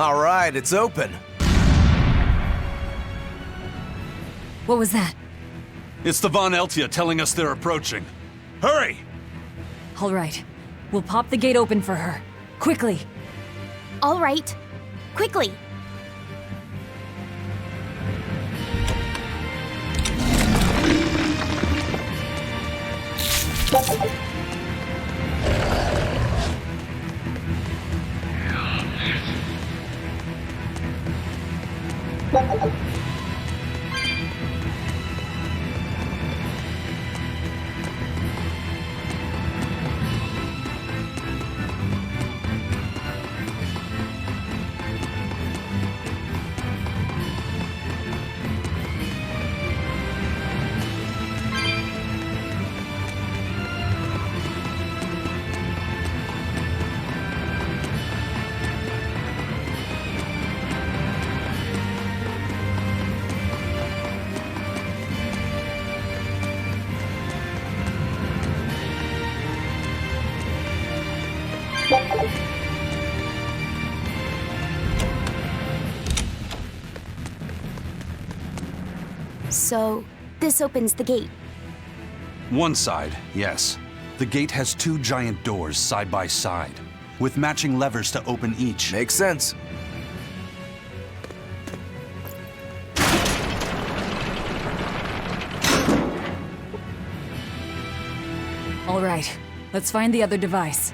All right, it's open. What was that? It's the Von Eltia telling us they're approaching. Hurry! All right. We'll pop the gate open for her. Quickly! All right. Quickly. So, this opens the gate. One side, yes. The gate has 2 giant doors side by side, with matching levers to open each. Makes sense. All right. Let's find the other device.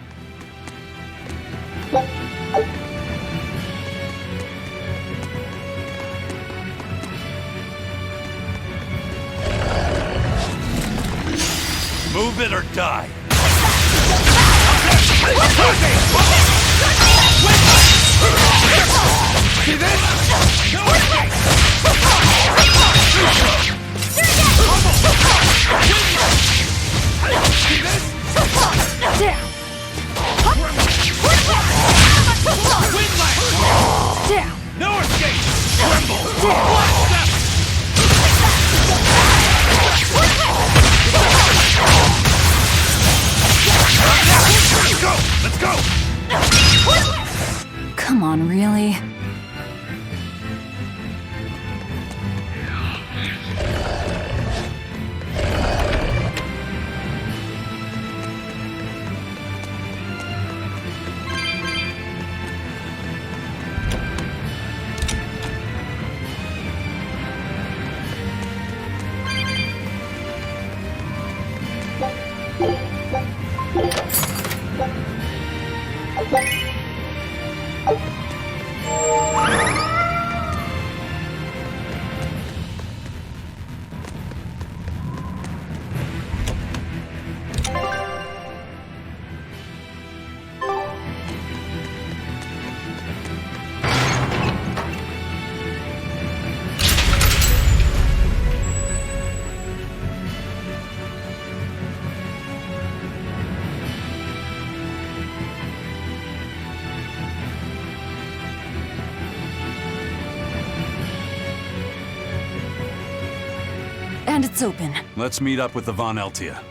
Move it or die! See this? Down! No escape! Tremble! Let's go! Let's go! Come on, really? And it's open. Let's meet up with the Von Eltia.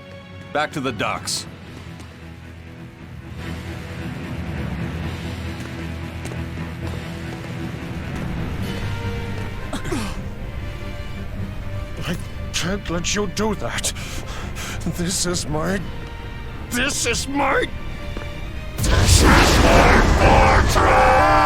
Back to the docks. I can't let you do that. This is my fortress!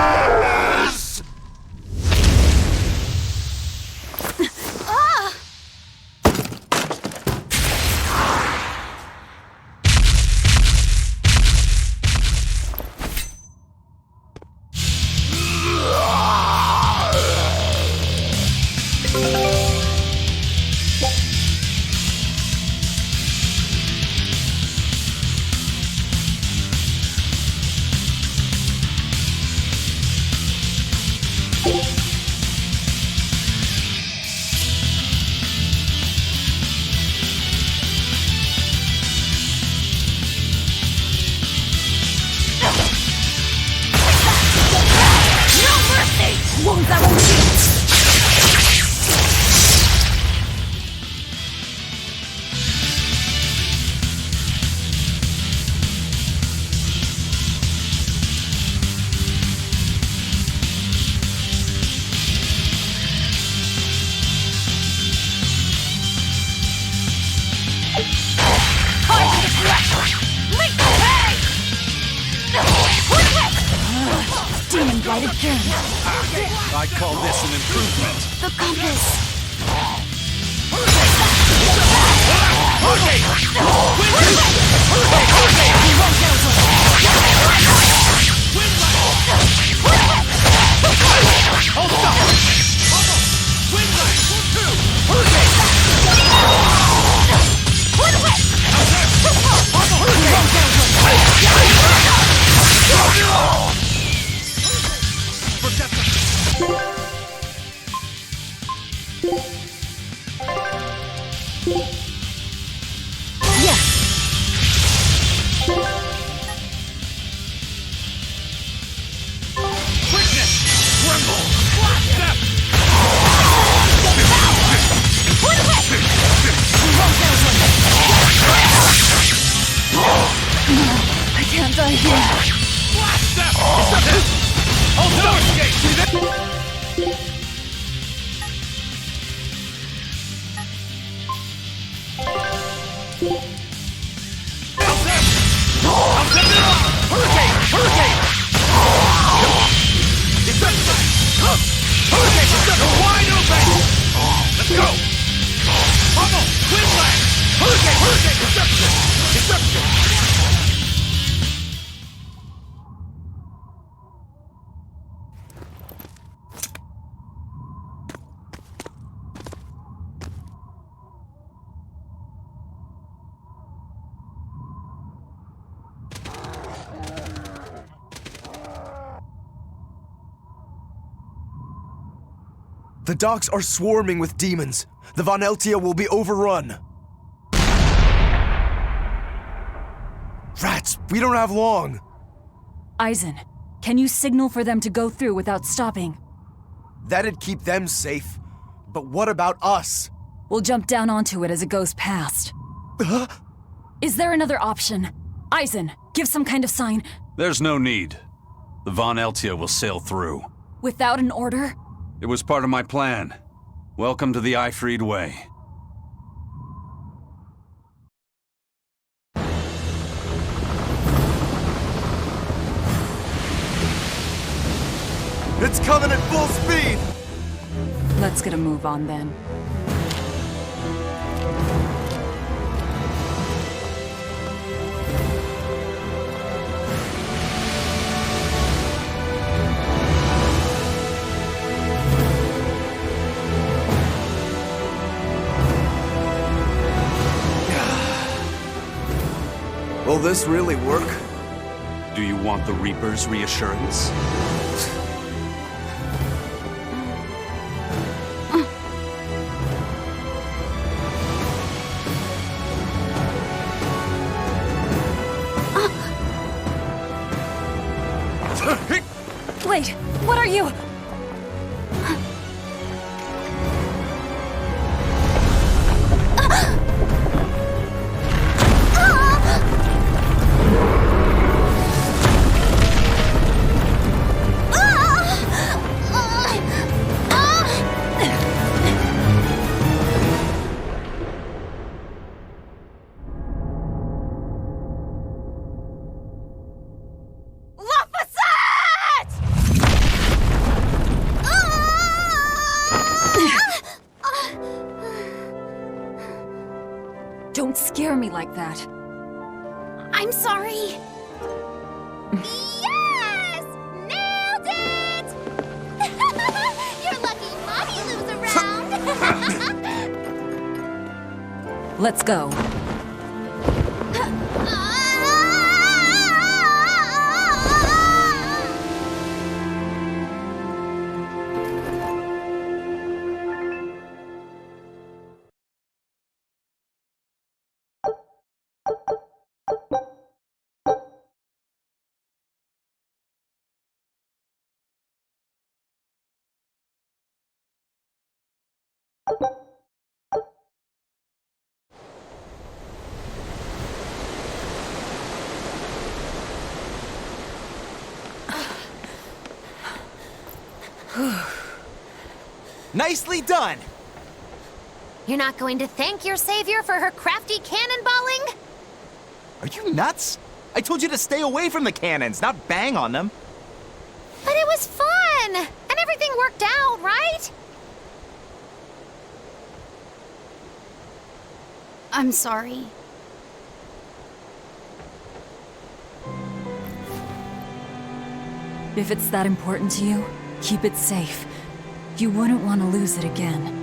Demon blight again. I call this an improvement. The compass. I can't die here. The docks are swarming with demons. The Von Eltia will be overrun. Rats, we don't have long. Eisen, can you signal for them to go through without stopping? That'd keep them safe. But what about us? We'll jump down onto it as it goes past. Is there another option? Eisen, give some kind of sign. There's no need. The Von Eltia will sail through. Without an order? It was part of my plan. Welcome to the Eifried Way. It's coming at full speed! Let's get a move on then. Will this really work? Do you want the Reaper's reassurance? Wait, what are you? Don't scare me like that. I'm sorry. Yes! Nailed it! You're lucky Mommy Lou's around. Let's go. Nicely done! You're not going to thank your savior for her crafty cannonballing? Are you nuts? I told you to stay away from the cannons, not bang on them. But it was fun! And everything worked out, right? I'm sorry. If it's that important to you, keep it safe. You wouldn't want to lose it again.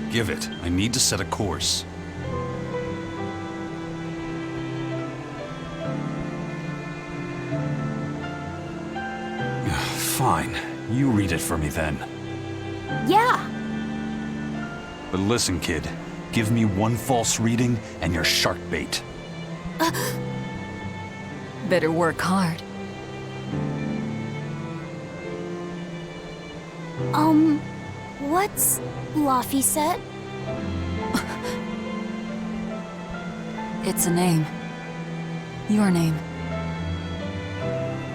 Give it. I need to set a course. Fine. You read it for me then. Yeah. But listen, kid. Give me one false reading and you're shark bait. Better work hard. What's Laphicet? It's a name. Your name.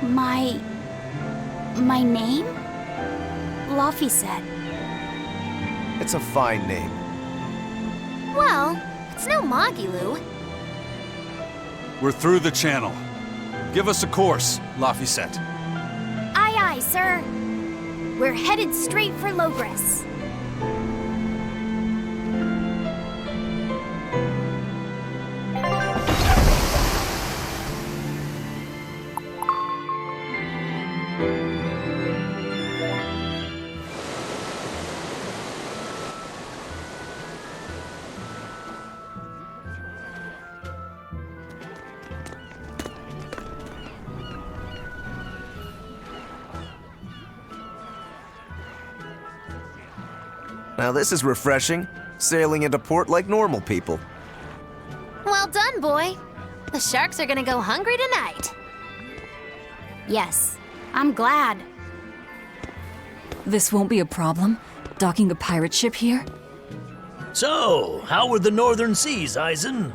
My name? Laphicet. It's a fine name. Well, it's no Magilu. We're through the channel. Give us a course, Laphicet. Aye, aye, sir. We're headed straight for Logres. Now this is refreshing. Sailing into port like normal people. Well done, boy. The sharks are gonna go hungry tonight. Yes, I'm glad. This won't be a problem? Docking a pirate ship here? So, how were the northern seas, Eisen?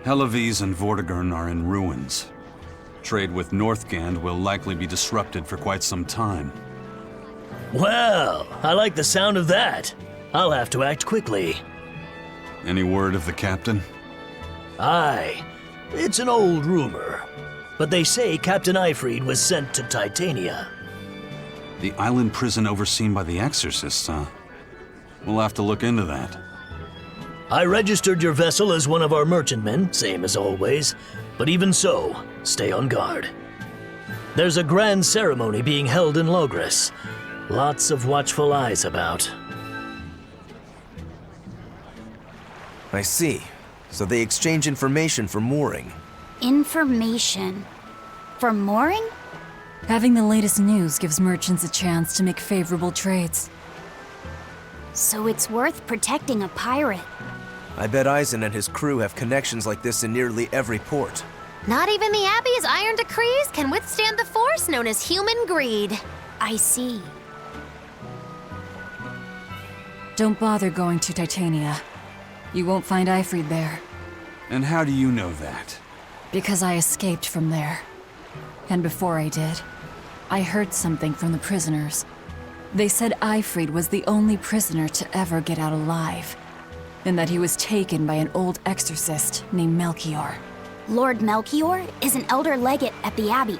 Helavis and Vortigern are in ruins. Trade with Northgand will likely be disrupted for quite some time. Well, I like the sound of that. I'll have to act quickly. Any word of the captain? Aye. It's an old rumor. But they say Captain Eifried was sent to Titania. The island prison overseen by the exorcists, huh? We'll have to look into that. I registered your vessel as one of our merchantmen, same as always. But even so, stay on guard. There's a grand ceremony being held in Logres. Lots of watchful eyes about. I see. So they exchange information for mooring. Information. For mooring? Having the latest news gives merchants a chance to make favorable trades. So it's worth protecting a pirate. I bet Eisen and his crew have connections like this in nearly every port. Not even the Abbey's iron decrees can withstand the force known as human greed. I see. Don't bother going to Titania. You won't find Eifried there. And how do you know that? Because I escaped from there. And before I did, I heard something from the prisoners. They said Eifried was the only prisoner to ever get out alive, and that he was taken by an old exorcist named Melchior. Lord Melchior is an elder legate at the Abbey.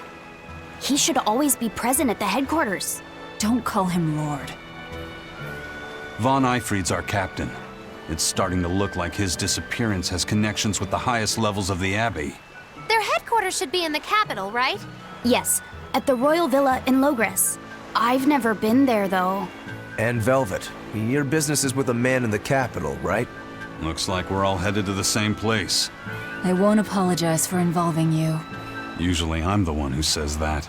He should always be present at the headquarters. Don't call him Lord. Von Eifried's our captain. It's starting to look like his disappearance has connections with the highest levels of the Abbey. Their headquarters should be in the capital, right? Yes, at the Royal Villa in Logres. I've never been there, though. And Velvet. Your business is with a man in the capital, right? Looks like we're all headed to the same place. I won't apologize for involving you. Usually I'm the one who says that.